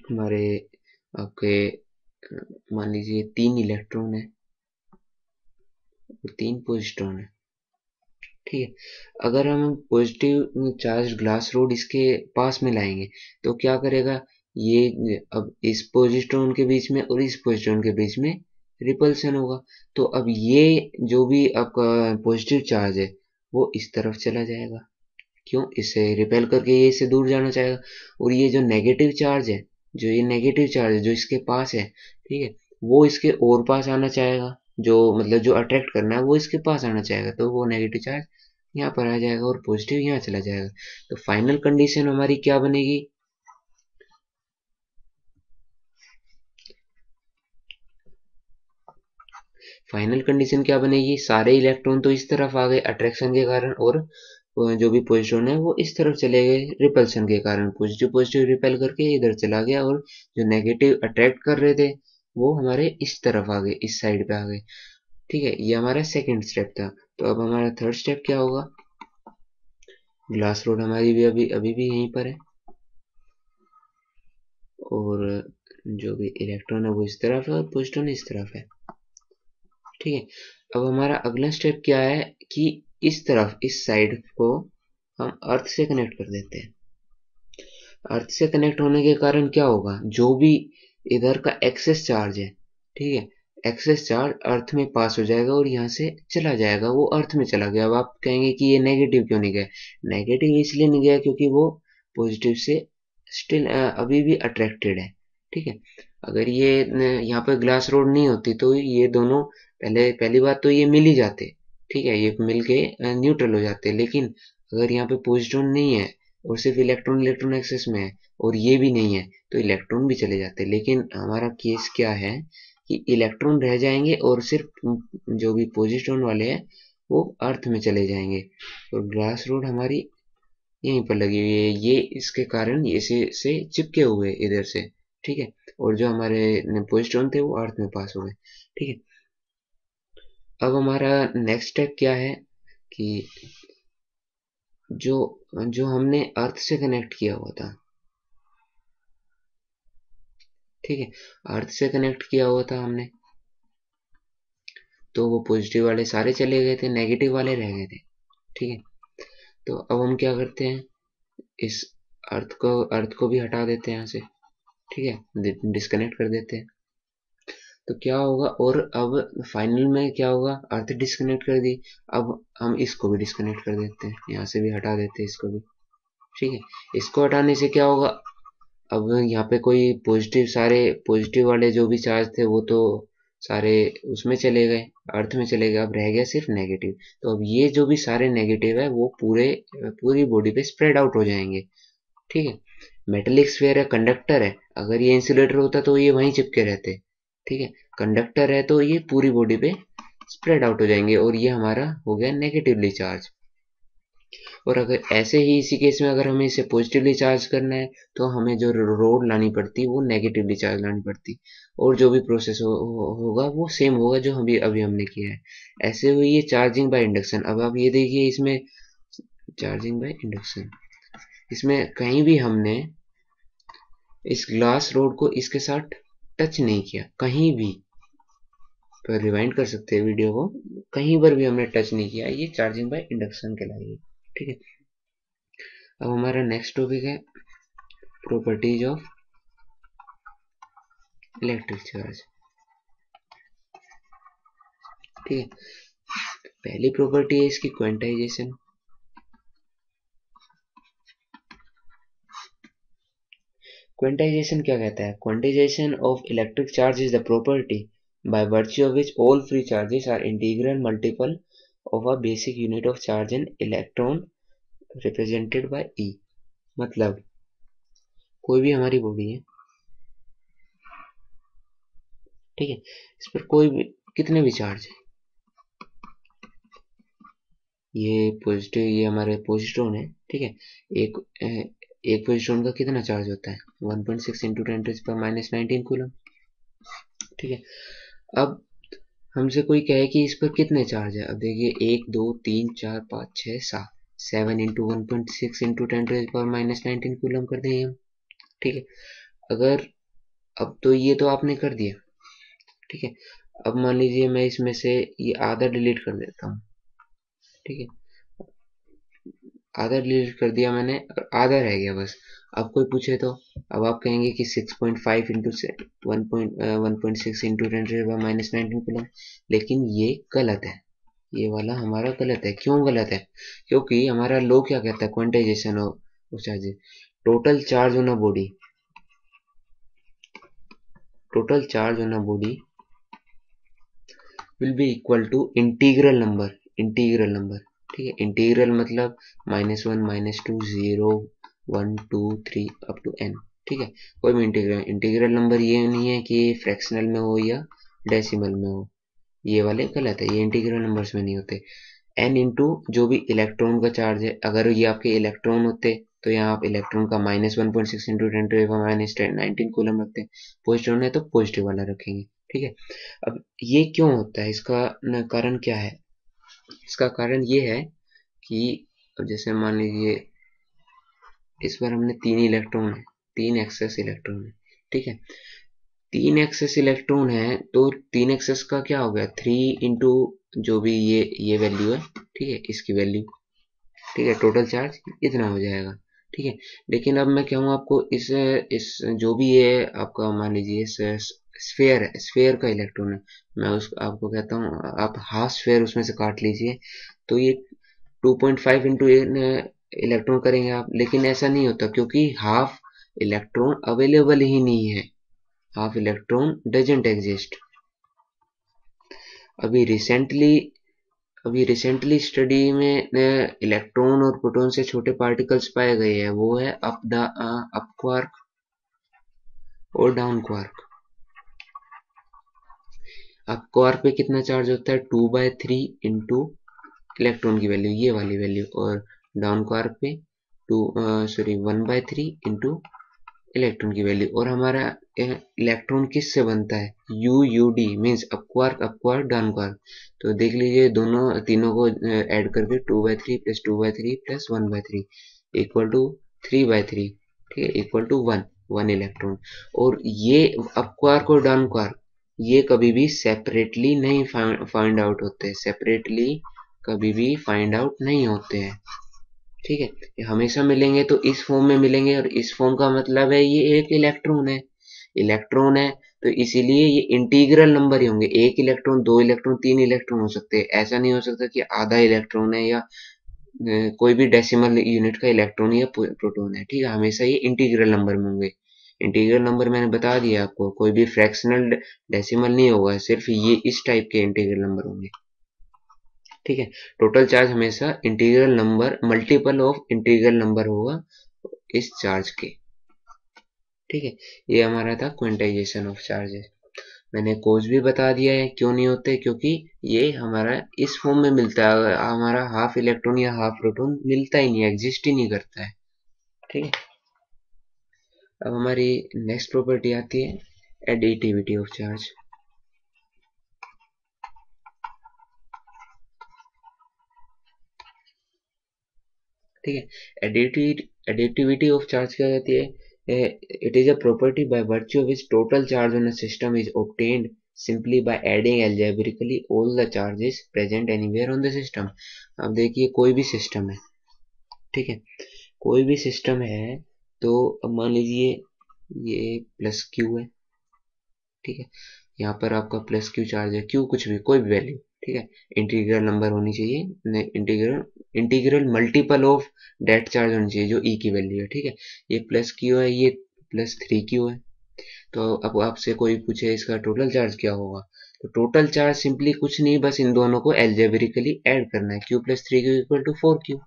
हमारे आपके मान लीजिए 3 इलेक्ट्रॉन है और 3 पॉजिट्रॉन है, ठीक है। अगर हम पॉजिटिव चार्ज ग्लास रोड इसके पास में लाएंगे तो क्या करेगा, ये अब इस पॉजिट्रॉन के बीच में और इस पॉजिट्रॉन के बीच में रिपल्सन होगा। तो अब ये जो भी आपका पॉजिटिव चार्ज है वो इस तरफ चला जाएगा, क्यों, इसे रिपेल करके ये इससे दूर जाना चाहेगा। और ये जो नेगेटिव चार्ज है, जो ये नेगेटिव चार्ज है जो इसके पास है, ठीक है, वो इसके और पास आना चाहेगा, जो मतलब जो अट्रैक्ट करना है वो इसके पास आना चाहेगा, तो वो नेगेटिव चार्ज यहाँ पर आ जाएगा और पॉजिटिव यहाँ चला जाएगा। तो फाइनल कंडीशन हमारी क्या बनेगी, फाइनल कंडीशन क्या बनेगी, सारे इलेक्ट्रॉन तो इस तरफ आ गए अट्रैक्शन के कारण, और जो भी पॉजिट्रॉन है वो इस तरफ चले गए रिपल्शन के कारण। पॉजिटिव पॉजिटिव रिपेल करके इधर चला गया, और जो नेगेटिव अट्रैक्ट कर रहे थे वो हमारे इस तरफ आ गए, इस साइड पे आ गए, ठीक है। ये हमारा सेकंड स्टेप था। तो अब हमारा थर्ड स्टेप क्या होगा, ग्लास रोड हमारी भी अभी अभी भी यहीं पर है, और जो भी इलेक्ट्रॉन है वो इस तरफ है और पॉजिट्रॉन इस तरफ है, ठीक है। अब हमारा अगला स्टेप क्या है कि इस तरफ इस साइड को हम अर्थ से कनेक्ट कर देते हैं। अर्थ से कनेक्ट होने के कारण क्या होगा, जो भी इधर का एक्सेस चार्ज है, ठीक है, एक्सेस चार्ज अर्थ में पास हो जाएगा और यहाँ से चला जाएगा, वो अर्थ में चला गया। अब आप कहेंगे कि ये नेगेटिव क्यों नहीं गया, नेगेटिव इसलिए नहीं गया क्योंकि वो पॉजिटिव से स्टिल अभी भी अट्रैक्टेड है, ठीक है। अगर ये यहाँ पर ग्लास रोड नहीं होती तो ये दोनों पहली बात तो ये मिल ही जाते, ठीक है, ये मिल के न्यूट्रल हो जाते। लेकिन अगर यहाँ पे पॉजिट्रॉन नहीं है और सिर्फ इलेक्ट्रॉन इलेक्ट्रॉन एक्सेस में है और ये भी नहीं है तो इलेक्ट्रॉन भी चले जाते। लेकिन हमारा केस क्या है कि इलेक्ट्रॉन रह जाएंगे और सिर्फ जो भी पॉजिट्रॉन वाले हैं वो अर्थ में चले जाएंगे, और ग्लास रोड हमारी यहीं पर लगी हुई है, ये इसके कारण इसी से चिपके हुए इधर से, ठीक है। और जो हमारे पॉजिट्रॉन थे वो अर्थ में पास हो गए, ठीक है। अब हमारा नेक्स्ट स्टेप क्या है कि जो जो हमने अर्थ से कनेक्ट किया हुआ था, ठीक है, अर्थ से कनेक्ट किया हुआ था हमने, तो वो पॉजिटिव वाले सारे चले गए थे, नेगेटिव वाले रह गए थे, ठीक है। तो अब हम क्या करते हैं, इस अर्थ को भी हटा देते हैं यहाँ से, ठीक है, डिस्कनेक्ट कर देते हैं। तो क्या होगा, और अब फाइनल में क्या होगा, अर्थ डिस्कनेक्ट कर दी, अब हम इसको भी डिस्कनेक्ट कर देते हैं, यहाँ से भी हटा देते हैं इसको भी, ठीक है। इसको हटाने से क्या होगा, अब यहाँ पे कोई पॉजिटिव, सारे पॉजिटिव वाले जो भी चार्ज थे वो तो सारे उसमें चले गए, अर्थ में चले गए, अब रह गया सिर्फ नेगेटिव। तो अब ये जो भी सारे नेगेटिव है वो पूरी बॉडी पे स्प्रेड आउट हो जाएंगे, ठीक है। मेटेलिक स्फीयर है, कंडक्टर है, अगर ये इंसुलेटर होता तो ये वहीं चिपके रहते, ठीक है। कंडक्टर है तो ये पूरी बॉडी पे स्प्रेड आउट हो जाएंगे, और ये हमारा हो गया नेगेटिवली चार्ज। और अगर ऐसे ही इसी केस में अगर हमें इसे पॉजिटिवली चार्ज करना है तो हमें जो रोड लानी पड़ती वो नेगेटिवली चार्ज लानी पड़ती, और जो भी प्रोसेस होगा वो सेम होगा जो अभी अभी हमने किया है। ऐसे हुई ये चार्जिंग बाय इंडक्शन। अब आप ये देखिए इसमें चार्जिंग बाय इंडक्शन, इसमें कहीं भी हमने इस ग्लास रोड को इसके साथ टच नहीं किया, कहीं भी। पर रिवाइंड कर सकते हैं वीडियो को, कहीं पर भी हमने टच नहीं किया, ये चार्जिंग बाय इंडक्शन कहलाएगी, ठीक है। अब हमारा नेक्स्ट टॉपिक है प्रॉपर्टीज ऑफ इलेक्ट्रिक चार्ज, ठीक है। पहली प्रॉपर्टी है इसकी क्वांटाइजेशन। क्वांटाइजेशन क्या कहता है, quantization of electric charge is the property by virtue of which all free charges are integral multiple of a basic unit of charge in electron represented by E। मतलब कोई भी हमारी बॉडी है, ठीक है, इस पर कोई भी कितने भी चार्ज है, ये पॉजिटिव, ये हमारे पॉजिट्रॉन है, ठीक है। एक एक पॉजिट्रॉन का कितना चार्ज होता है 1.6 इंटू 10⁻⁹ कूलम, ठीक है। अब हमसे कोई कहे कि इस पर कितने चार्ज है, अब देखिए 1 2 3 4 5 6 7, 7 इंटू 1.6 इंटू 10⁻⁹ कूलम कर देंगे हम, ठीक है। अगर अब तो ये तो आपने कर दिया, ठीक है। अब मान लीजिए मैं इसमें से ये आधा डिलीट कर देता हूँ, ठीक है, आधा डिलीट कर दिया मैंने और आधा रह गया बस। अब कोई पूछे तो अब आप कहेंगे कि 6.5 इंटू 1.6 इंटू 10⁻⁻19 कूलम, लेकिन ये गलत है, ये वाला हमारा गलत है। क्यों गलत है? क्योंकि हमारा लॉ क्या कहता है, quantization of charges, total charge on a body, total charge on a body will be equal to integral number, integral number, ठीक है। इंटीग्रल मतलब -1 -2 0 1 2 3 अप टू n, ठीक है। कोई भी इंटीग्रल, इंटीग्रल नंबर ये नहीं है कि फ्रैक्शनल में हो या डेसिमल में हो, ये वाले गलत है, ये इंटीग्रल नंबर्स में नहीं होते। n इंटू जो भी इलेक्ट्रॉन का चार्ज है, अगर ये आपके इलेक्ट्रॉन होते तो यहाँ आप इलेक्ट्रॉन का -1.6 इंटू 10⁻⁻19 कूलम रखते हैं, पॉजिट्रॉन है तो पॉजिटिव वाला रखेंगे, ठीक है। अब ये क्यों होता है, इसका कारण क्या है? इसका कारण ये है कि अब जैसे मान लीजिए इस बार हमने 3 इलेक्ट्रॉन है, 3 एक्सेस इलेक्ट्रॉन है, ठीक है। 3 एक्सेस इलेक्ट्रॉन है तो 3 एक्सेस का क्या हो गया, 3 इंटू जो भी ये वैल्यू है, ठीक है, इसकी वैल्यू, ठीक है, टोटल चार्ज इतना हो जाएगा, ठीक है। लेकिन अब मैं कहूँ आपको इस जो भी ये आपका मान लीजिए स्फेयर है, स्फेयर का इलेक्ट्रॉन है, मैं उस आपको कहता हूँ आप हाफ स्फेयर उसमें से काट लीजिए, तो ये 2.5 इंटू इलेक्ट्रॉन करेंगे आप, लेकिन ऐसा नहीं होता क्योंकि हाफ इलेक्ट्रॉन अवेलेबल ही नहीं है, हाफ इलेक्ट्रॉन डजंट एग्जिस्ट। अभी रिसेंटली अभी रिसेंटली स्टडी में इलेक्ट्रॉन और प्रोटॉन से छोटे पार्टिकल्स पाए गए हैं, वो है अप क्वार्क और डाउन क्वार्क। अप क्वार्क पे कितना चार्ज होता है, 2/3 इंटू इलेक्ट्रॉन की वैल्यू, ये वाली वैल्यू, और डाउन क्वार्क पे 1/3 इंटू इलेक्ट्रॉन की वैल्यू। और हमारा इलेक्ट्रॉन किस से बनता है, you U D means up quark down quark. तो देख लीजिए दोनों तीनों को ऐड करके 2/3 प्लस 2/3 प्लस 1/3 इक्वल टू 3/3, ठीक है, इक्वल टू 1 इलेक्ट्रॉन। और ये अप क्वार्क और डाउन क्वार्क ये कभी भी सेपरेटली नहीं फाइंड आउट होते, सेपरेटली कभी भी फाइंड आउट नहीं होते हैं, ठीक है। ये हमेशा मिलेंगे तो इस फॉर्म में मिलेंगे, और इस फॉर्म का मतलब है ये एक इलेक्ट्रॉन है, इलेक्ट्रॉन है तो इसीलिए ये इंटीग्रल नंबर ही होंगे, एक इलेक्ट्रॉन, दो इलेक्ट्रॉन, तीन इलेक्ट्रॉन हो सकते हैं, ऐसा नहीं हो सकता कि आधा इलेक्ट्रॉन है या कोई भी डेसिमल यूनिट का इलेक्ट्रॉन या प्रोटॉन है, ठीक है। हमेशा ये इंटीग्रल नंबर में होंगे। इंटीग्रल नंबर मैंने बता दिया आपको, कोई भी फ्रैक्शनल डेसिमल नहीं होगा, सिर्फ ये इस टाइप के इंटीग्रल नंबर होंगे, ठीक है। टोटल चार्ज हमेशा integral number multiple of integral number होगा इस चार्ज के, ठीक है। ये हमारा था क्वांटाइजेशन ऑफ चार्जेस। मैंने कोज भी बता दिया है क्यों नहीं होते, क्योंकि ये हमारा इस फॉर्म में मिलता है, हमारा हाफ इलेक्ट्रॉन या हाफ प्रोटॉन मिलता ही नहीं, एग्जिस्ट ही नहीं करता है, ठीक है। अब हमारी नेक्स्ट प्रॉपर्टी आती है एडिटिविटी ऑफ चार्ज, ठीक है। एडिटिविटी ऑफ चार्ज क्या कहती है, it is a property by virtue of which total charge on a system is obtained simply by adding algebraically all the charges present anywhere on the system। अब देखिए कोई भी सिस्टम है, ठीक है, कोई भी सिस्टम है, तो अब मान लीजिए ये प्लस क्यू है, ठीक है, यहाँ पर आपका प्लस क्यू चार्ज है, क्यू कुछ भी कोई भी वैल्यू, ठीक है, इंटीग्रल नंबर होनी चाहिए, integral multiple of that charge होनी चाहिए जो ई की वैल्यू है, ठीक है। ये प्लस क्यू है, ये +3 क्यू है, तो अब आपसे कोई पूछे इसका टोटल चार्ज क्या होगा, तो टोटल चार्ज सिंपली कुछ नहीं, बस इन दोनों को एल्जेब्रिकली ऐड करना है, Q+3Q equal to 4Q,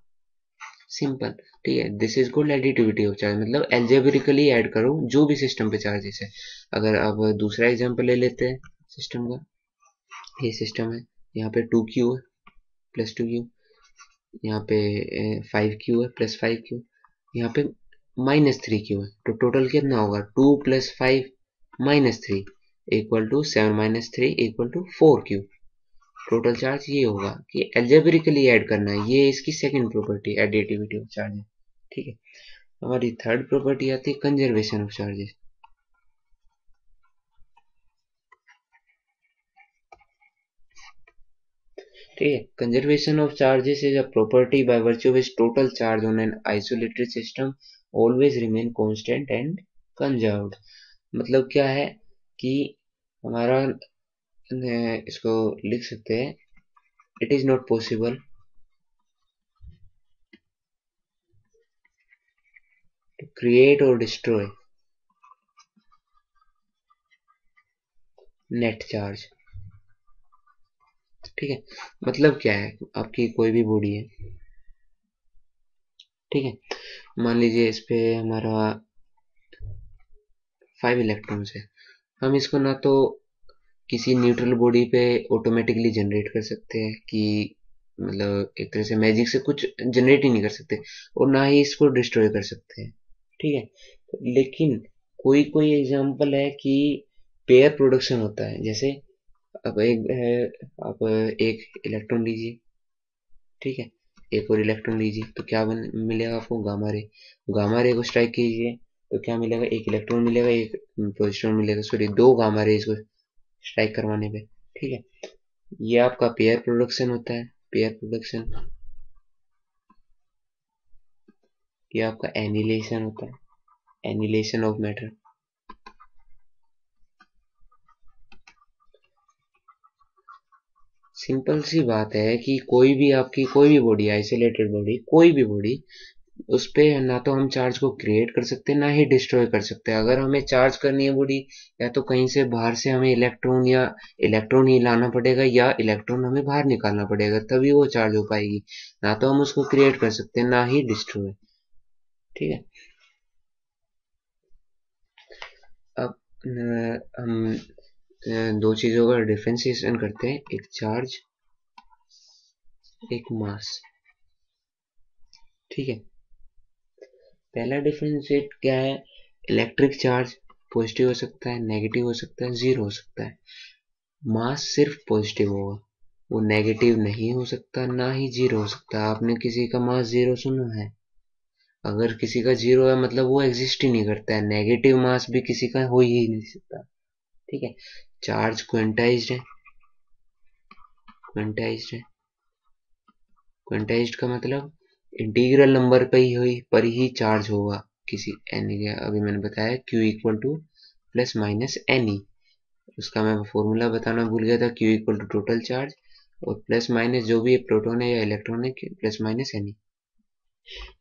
simple, ठीक है। This is called additivity of charge, मतलब एल्जेब्रिकली ऐड करो जो भी सिस्टम पे चार्जेस है। अगर आप दूसरा एग्जांपल ले लेते हैं सिस्टम का, ये सिस्टम है, यहाँ पे 2Q है +2Q, यहाँ पे 5Q है +5Q, यहाँ पे -3Q है, तो टोटल कितना होगा, 2 + 5 -3 equal to 7 - 3 equal to 4Q। Total charge ये होगा कि एल्जेब्रिकली ऐड करना है, ये इसकी second property additivity of charge है, ठीक है। हमारी थर्ड प्रॉपर्टी आती है कंजर्वेशन ऑफ चार्जेस। ठीक है, conservation of charges is a property by virtue of its total charge on an isolated system always remain constant and conserved. मतलब क्या है कि हमारा इसको लिख सकते हैं, it is not possible to create और डिस्ट्रॉय नेट चार्ज। ठीक है, मतलब क्या है, आपकी कोई भी बॉडी है, ठीक है, मान लीजिए इस पे हमारा 5 इलेक्ट्रॉन्स है। हम इसको ना तो किसी न्यूट्रल बॉडी पे ऑटोमेटिकली जनरेट कर सकते हैं कि मतलब एक तरह से मैजिक से कुछ जनरेट ही नहीं कर सकते, और ना ही इसको डिस्ट्रॉय कर सकते हैं। ठीक है, लेकिन कोई कोई एग्जांपल है कि पेयर प्रोडक्शन होता है। जैसे अब एक आप एक इलेक्ट्रॉन लीजिए, ठीक है, एक और इलेक्ट्रॉन लीजिए, तो क्या मिलेगा आपको, गामा रे। गामा रे को स्ट्राइक कीजिए तो क्या मिलेगा, एक इलेक्ट्रॉन मिलेगा, एक प्रोजेस्ट्रॉन मिलेगा, सॉरी दो गामा रेज को स्ट्राइक करवाने पे। ठीक है, ये आपका पेयर प्रोडक्शन होता है, पेयर प्रोडक्शन। ये आपका एनिलेशन होता है, एनिलेशन ऑफ मैटर। सिंपल सी बात है कि कोई भी आपकी कोई भी बॉडी, आइसोलेटेड बॉडी, कोई भी बॉडी, उस पे ना तो हम चार्ज को क्रिएट कर सकते हैं ना ही डिस्ट्रॉय कर सकते हैं। अगर हमें चार्ज करनी है बॉडी, या तो कहीं से बाहर से हमें इलेक्ट्रॉन ही लाना पड़ेगा, या इलेक्ट्रॉन हमें बाहर निकालना पड़ेगा, तभी वो चार्ज हो पाएगी। ना तो हम उसको क्रिएट कर सकते हैं ना ही डिस्ट्रॉय। ठीक है, अब हम दो चीजों का डिफरेंशिएशन करते हैं, एक चार्ज, एक मास। ठीक है, पहला डिफरेंशिएट क्या है, इलेक्ट्रिक चार्ज पॉजिटिव हो सकता है, नेगेटिव हो सकता है, जीरो हो सकता है। मास सिर्फ पॉजिटिव होगा, वो नेगेटिव नहीं हो सकता ना ही जीरो हो सकता। आपने किसी का मास जीरो सुना है? अगर किसी का जीरो है मतलब वो एग्जिस्ट ही नहीं करता है, नेगेटिव मास भी किसी का हो ही नहीं सकता। ठीक है, चार्ज क्वेंटाइज्ड है, क्वेंटाइज्ड है, क्वेंटाइज्ड का मतलब इंटीग्रल नंबर पर ही चार्ज होगा किसी एन के। अभी मैंने बताया Q equal to plus minus n e, उसका मैं फॉर्मूला बताना भूल गया था, Q equal to total charge और प्लस माइनस जो भी प्रोटॉन है या इलेक्ट्रॉन है plus minus n e.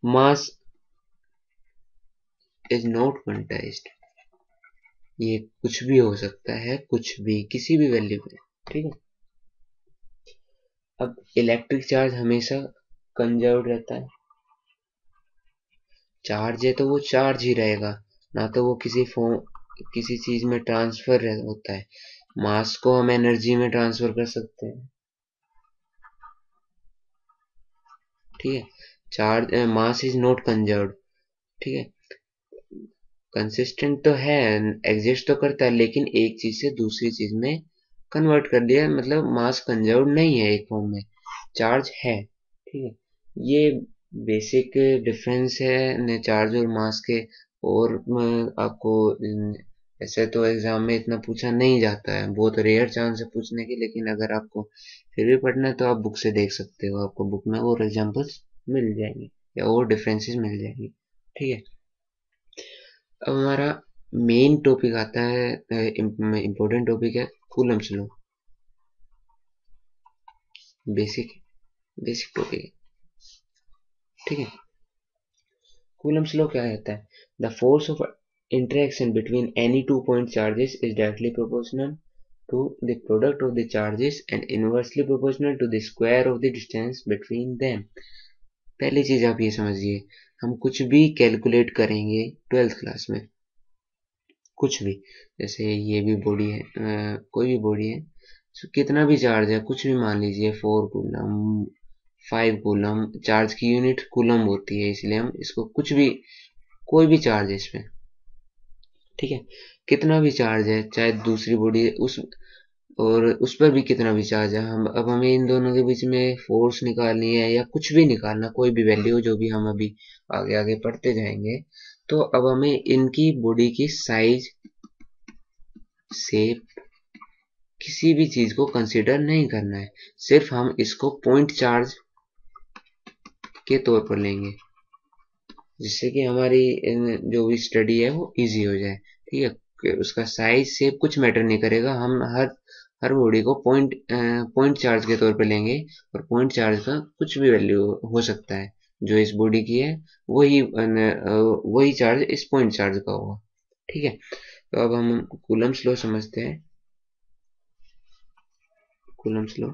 Mass is not quantized, ये कुछ भी हो सकता है, कुछ भी किसी भी वैल्यू पे। ठीक है, अब इलेक्ट्रिक चार्ज हमेशा कंजर्व्ड रहता है। चार्ज है तो वो चार्ज ही रहेगा, ना तो वो किसी चीज में ट्रांसफर होता है। मास को हम एनर्जी में ट्रांसफर कर सकते हैं। ठीक है, charge mass is not conserved. ठीक है, कंसिस्टेंट तो है, एग्जिस्ट तो करता है, लेकिन एक चीज से दूसरी चीज में कन्वर्ट कर दिया, मतलब मास कंजर्व्ड नहीं है एक फॉर्म में, चार्ज है। ठीक है, ये बेसिक डिफरेंस है चार्ज और मास के। और आपको ऐसे तो एग्जाम में इतना पूछा नहीं जाता है, बहुत रेयर चांस है पूछने की, लेकिन अगर आपको फिर भी पढ़ना है तो आप बुक से देख सकते हो, आपको बुक में और एग्जांपल्स मिल जाएंगे या और डिफरेंसेस मिल जाएंगी। ठीक है, अब हमारा मेन टॉपिक आता है, इम्पोर्टेंट टॉपिक है Coulomb's law. Basic basic topic है। ठीक है, कूलम्स लॉ क्या कहता है, the force of interaction between any two point charges is directly proportional to the product of the charges and inversely proportional to the square of the distance between them। पहली चीज आप ये समझिए, हम कुछ भी कैलकुलेट करेंगे 12th क्लास में, कुछ भी, जैसे ये भी बॉडी है, कोई भी बॉडी है, so कितना भी चार्ज है, कुछ भी मान लीजिए 4 कूलम, 5 कूलम, चार्ज की यूनिट कूलम होती है, इसलिए हम इसको कुछ भी, कोई भी चार्ज है इसमें, ठीक है, कितना भी चार्ज है, चाहे दूसरी बॉडी उस और उस पर भी कितना भी चार्ज है, हम अब हमें इन दोनों के बीच में फोर्स निकालनी है या कुछ भी निकालना, कोई भी वैल्यू जो भी हम अभी आगे आगे पढ़ते जाएंगे, तो अब हमें इनकी बॉडी की साइज, शेप की किसी भी चीज को कंसीडर नहीं करना है, सिर्फ हम इसको पॉइंट चार्ज के तौर पर लेंगे, जिससे कि हमारी जो भी स्टडी है वो इजी हो जाए। ठीक है, कि उसका साइज शेप कुछ मैटर नहीं करेगा, हम हर बॉडी को पॉइंट चार्ज के तौर पे लेंगे, और पॉइंट चार्ज का कुछ भी वैल्यू हो सकता है, जो इस बॉडी की है वही चार्ज इस पॉइंट चार्ज का होगा। ठीक है, तो अब हम कूलम्स लॉ समझते हैं। कूलम्स लॉ,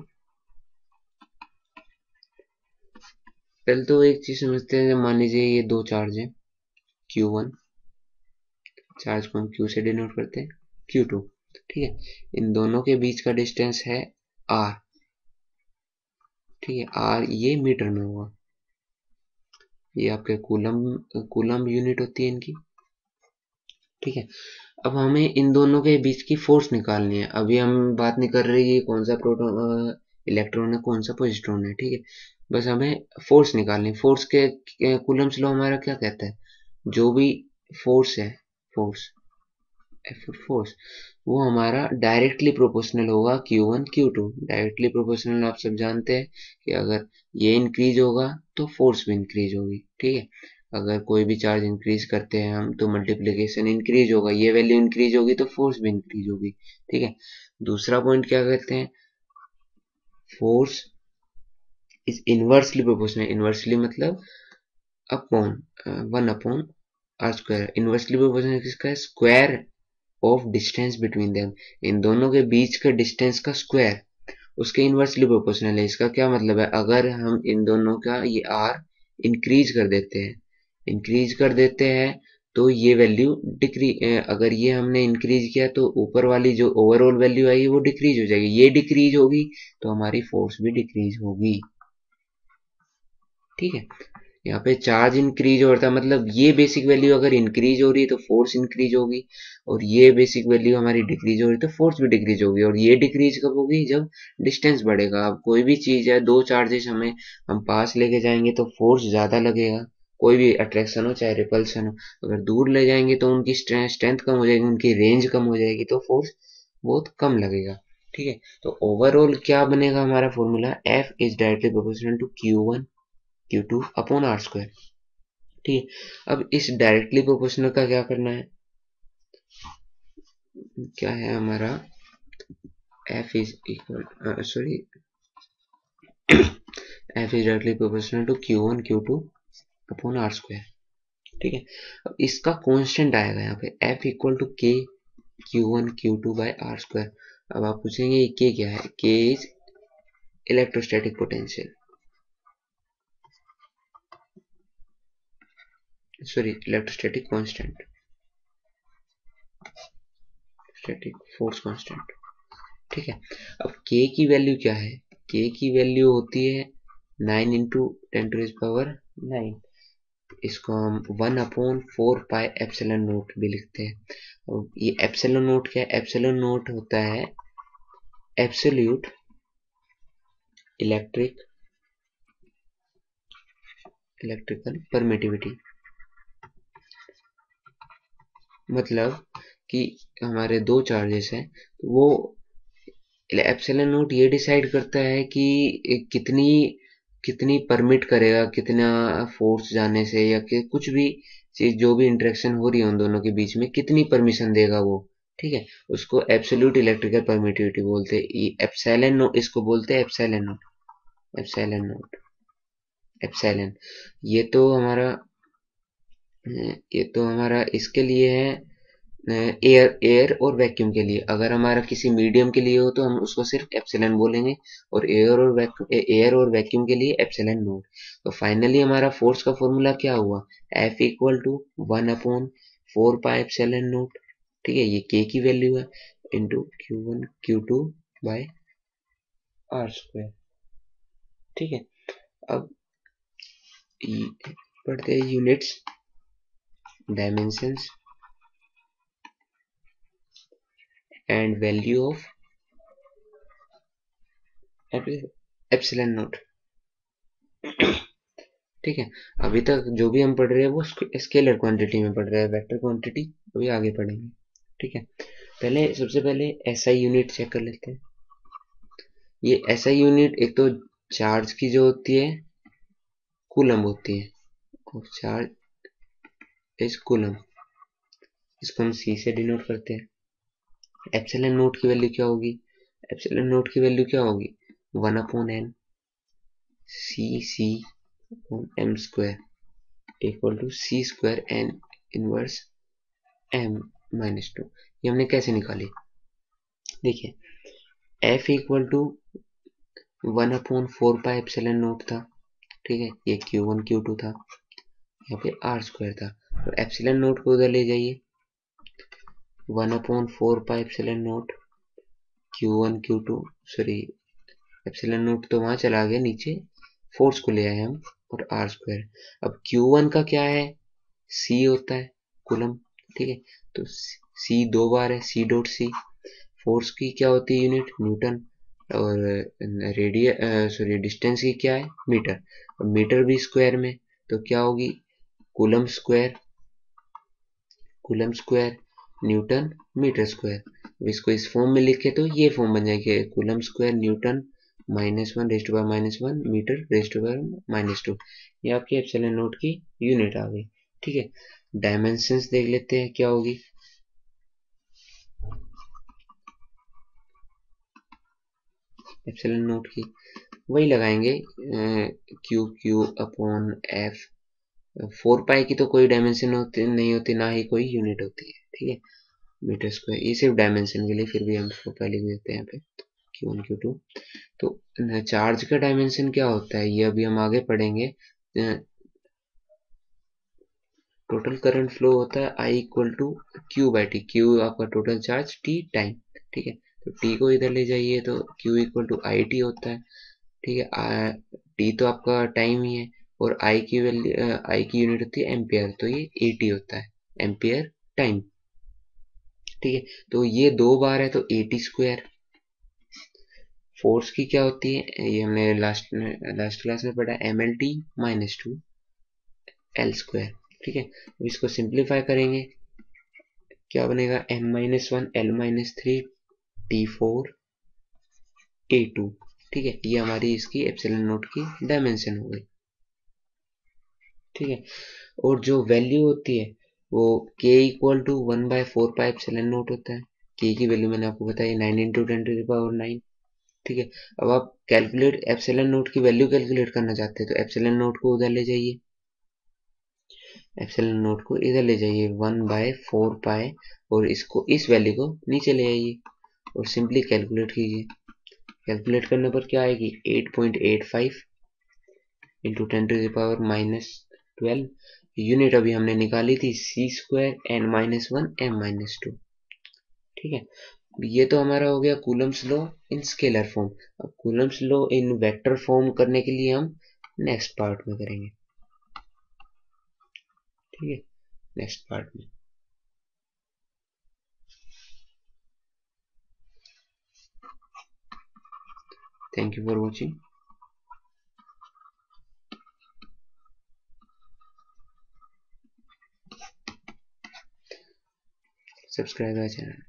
पहले तो एक चीज समझते हैं, मान लीजिए ये दो चार्ज है, Q1, चार्ज को हम Q से डिनोट करते हैं, Q2। ठीक है, इन दोनों के बीच का डिस्टेंस है R। ठीक है, R ये मीटर में होगा, ये आपके कूलम यूनिट होती है इनकी। ठीक है, अब हमें इन दोनों के बीच की फोर्स निकालनी है। अभी हम बात नहीं कर रहे कि कौन सा प्रोटॉन इलेक्ट्रॉन है, कौन सा पॉजिट्रॉन है। ठीक है, बस हमें फोर्स निकालनी है। फोर्स के कूलम्स लॉ हमारा क्या कहता है, जो भी फोर्स है, फोर्स फोर्स वो हमारा डायरेक्टली प्रोपोर्शनल होगा Q1 Q2। डायरेक्टली प्रोपोर्शनल आप सब जानते हैं कि अगर ये इंक्रीज होगा तो फोर्स भी इंक्रीज होगी। ठीक है, अगर कोई भी चार्ज इंक्रीज करते हैं हम तो मल्टीप्लिकेशन इंक्रीज होगा, ये वैल्यू इंक्रीज होगी तो फोर्स भी इंक्रीज होगी। ठीक है, दूसरा पॉइंट क्या कहते हैं, force is inversely proportional. Inversely मतलब अपॉन 1/r²। इनवर्सली प्रोपोर्शनल किसका है, square of distance between them. इन दोनों के बीच के डिस्टेंस का स्क्वायर उसके इनवर्सली प्रोपोर्शनल है। इसका क्या मतलब है, अगर हम इन दोनों का ये r इंक्रीज कर देते हैं तो ये वैल्यू अगर ये हमने इंक्रीज किया तो ऊपर वाली जो ओवरऑल वैल्यू आई वो डिक्रीज हो जाएगी। ये डिक्रीज होगी तो हमारी फोर्स भी डिक्रीज होगी। ठीक है, यहाँ पे चार्ज इंक्रीज हो रहा था, मतलब ये बेसिक वैल्यू अगर इंक्रीज हो रही है तो फोर्स इंक्रीज होगी, और ये बेसिक वैल्यू हमारी डिक्रीज हो रही है तो फोर्स भी डिक्रीज होगी। और ये डिक्रीज कब होगी, जब डिस्टेंस बढ़ेगा। अब कोई भी चीज है, दो चार्जेस हम पास लेके जाएंगे तो फोर्स ज्यादा लगेगा, कोई भी अट्रैक्शन हो चाहे रिपल्सन हो। अगर दूर ले जाएंगे तो उनकी स्ट्रेंथ कम हो जाएगी, उनकी रेंज कम हो जाएगी, तो फोर्स बहुत कम लगेगा। ठीक है, तो ओवरऑल क्या बनेगा हमारा formula, F is directly proportional to Q1 Q2 upon R²। ठीक है, अब इस डायरेक्टली प्रोपोर्शनल का क्या करना है, क्या है हमारा, F is equal sorry F is directly proportional to Q1 Q2 upon R²। ठीक है, अब इसका कांस्टेंट आएगा यहाँ पे F equal to K Q1 Q2 by R²। अब आप पूछेंगे ये K क्या है, K is electrostatic potential, sorry electrostatic constant, static force constant. ठीक है, अब K की वैल्यू क्या है, K की वैल्यू होती है 9 इंटू 10⁻⁹। इसको हम 1/4πε0 भी लिखते हैं। अब ये एप्सिलॉन नोट क्या है, एप्सिलॉन नोट होता है एब्सोल्यूट इलेक्ट्रिकल परमिटिविटी। मतलब कि हमारे दो चार्जेस हैं, वो एप्सिलॉन नोट ये डिसाइड करता है कि कितनी परमिट करेगा, कितना फोर्स जाने से, या कि कुछ भी चीज जो भी इंटरेक्शन हो रही है उन दोनों के बीच में कितनी परमिशन देगा वो। ठीक है, उसको एब्सोल्यूट इलेक्ट्रिकल परमिटिविटी बोलते हैं। एप्सिलॉन नोट इसको बोलते हैं, epsilon note, epsilon note, epsilon. ये तो हमारा ये तो हमारा इसके लिए है, एयर और वैक्यूम के लिए। अगर हमारा किसी मीडियम के लिए हो तो हम उसको सिर्फ एप्सिलॉन बोलेंगे, और एयर और वैक्यूम के लिए एप्सिलॉन नोट। तो फाइनली हमारा फोर्स का फॉर्मूला क्या हुआ, F इक्वल टू 1/4πε0। ठीक है, ये K की वैल्यू है, into Q1 Q2 by R²। ठीक है, अब पढ़ते हैं units, dimensions and value of epsilon note. ठीक है, अभी तक जो भी हम पढ़ रहे हैं वो स्केलर क्वांटिटी में पढ़ रहे हैं, वेक्टर क्वांटिटी अभी आगे पढ़ेंगे। ठीक है, सबसे पहले SI यूनिट चेक कर लेते हैं। ये ऐसा यूनिट, एक तो चार्ज की जो होती है कूलम होती है, और चार्ज इज कूलम, इसको हम सी से डिनोट करते हैं। एप्सिलॉन नोट की वैल्यू क्या होगी? एप्सिलॉन नोट की वैल्यू क्या होगी? 1/n C m square equal to C square N inverse m minus 2। ये हमने कैसे निकाली? देखिए, F equal to 1/4 pi epsilon naught था, ठीक है, ये Q1 Q2 था, यहाँ पे आर स्क्वायर था, तो एप्सिलॉन नोट को उधर ले जाइए, 1/4 pi epsilon note Q1 Q2, sorry epsilon note तो वहां चला गया नीचे, फोर्स को ले आए हम, और आर स्क्वायर। अब Q1 का क्या है? C होता है, कूलम, ठीक है, तो C 2 बार है, C डॉट C। फोर्स की क्या होती है यूनिट? न्यूटन, और सॉरी डिस्टेंस की क्या है? मीटर, और मीटर भी स्क्वायर में, तो क्या होगी? Coulomb square newton metre square. अब इसको इस फॉर्म में लिखे तो ये फॉर्म बन जाएगी, कूलम स्क्वायर न्यूटन -1 ⁻⁻⁻ मीटर ⁻⁻2। ये आपकी एप्सिलॉन नोट की यूनिट आ गई, ठीक है। डायमेंशंस देख लेते हैं क्या होगी। एप्सिलॉन नोट की वही लगाएंगे, क्यू अपॉन एफ। 4 पाई की तो कोई डायमेंशन नहीं होती, ना ही कोई यूनिट होती है, ठीक है, मीटर स्क्वायर। ये सिर्फ डायमेंशन के लिए, फिर भी हम 4 पाई लिख देते हैं यहाँ पे, Q1 Q2। तो चार्ज का डायमेंशन क्या होता है ये अभी हम आगे पढ़ेंगे। टोटल करंट फ्लो होता है I equal to Q/T, Q आपका टोटल चार्ज, T टाइम, ठीक है, तो T को इधर ले जाइए तो Q इक्वल टू IT होता है, ठीक है। T तो आपका टाइम ही है, और I की वैल्यू, I की यूनिट होती है एम्पियर, तो ये AT होता है, एम्पियर टाइम, ठीक है। तो ये 2 बार है तो AT स्क्वायर। फोर्स की क्या होती है? ये हमने लास्ट क्लास में पढ़ा, MLT-2 L स्क्वायर, ठीक है। अब इसको सिंप्लीफाई करेंगे, क्या बनेगा? M-1 L-3 T4 A2, ठीक है, ये हमारी इसकी एप्सिलॉन नोट की डायमेंशन हो गई, ठीक है। और जो वैल्यू होती है वो K equal to 1/4 pi epsilon naught होता है। K की वैल्यू मैंने आपको बताई 9 × 10⁹, ठीक है। अब आप कैलकुलेट एप्सिलॉन नोट की वैल्यू कैलकुलेट करना चाहते हैं तो एप्सिलॉन नोट को उधर ले जाइए, एप्सिलॉन नोट को इधर ले जाइए 1/4 पाई, और इसको, इस वैल्यू को नीचे ले आइए और सिंपली कैलकुलेट कीजिए। कैलकुलेट करने पर क्या आएगी? 8.85 इंटू 10⁻⁻12। यूनिट अभी हमने निकाली थी C²n−1 m−2, ठीक है। ये तो हमारा हो गया Coulomb's law in scalar form. अब Coulomb's law in vector form करने के लिए हम नेक्स्ट पार्ट में करेंगे, ठीक है, नेक्स्ट पार्ट में। Thank you for watching. Subscribe our channel.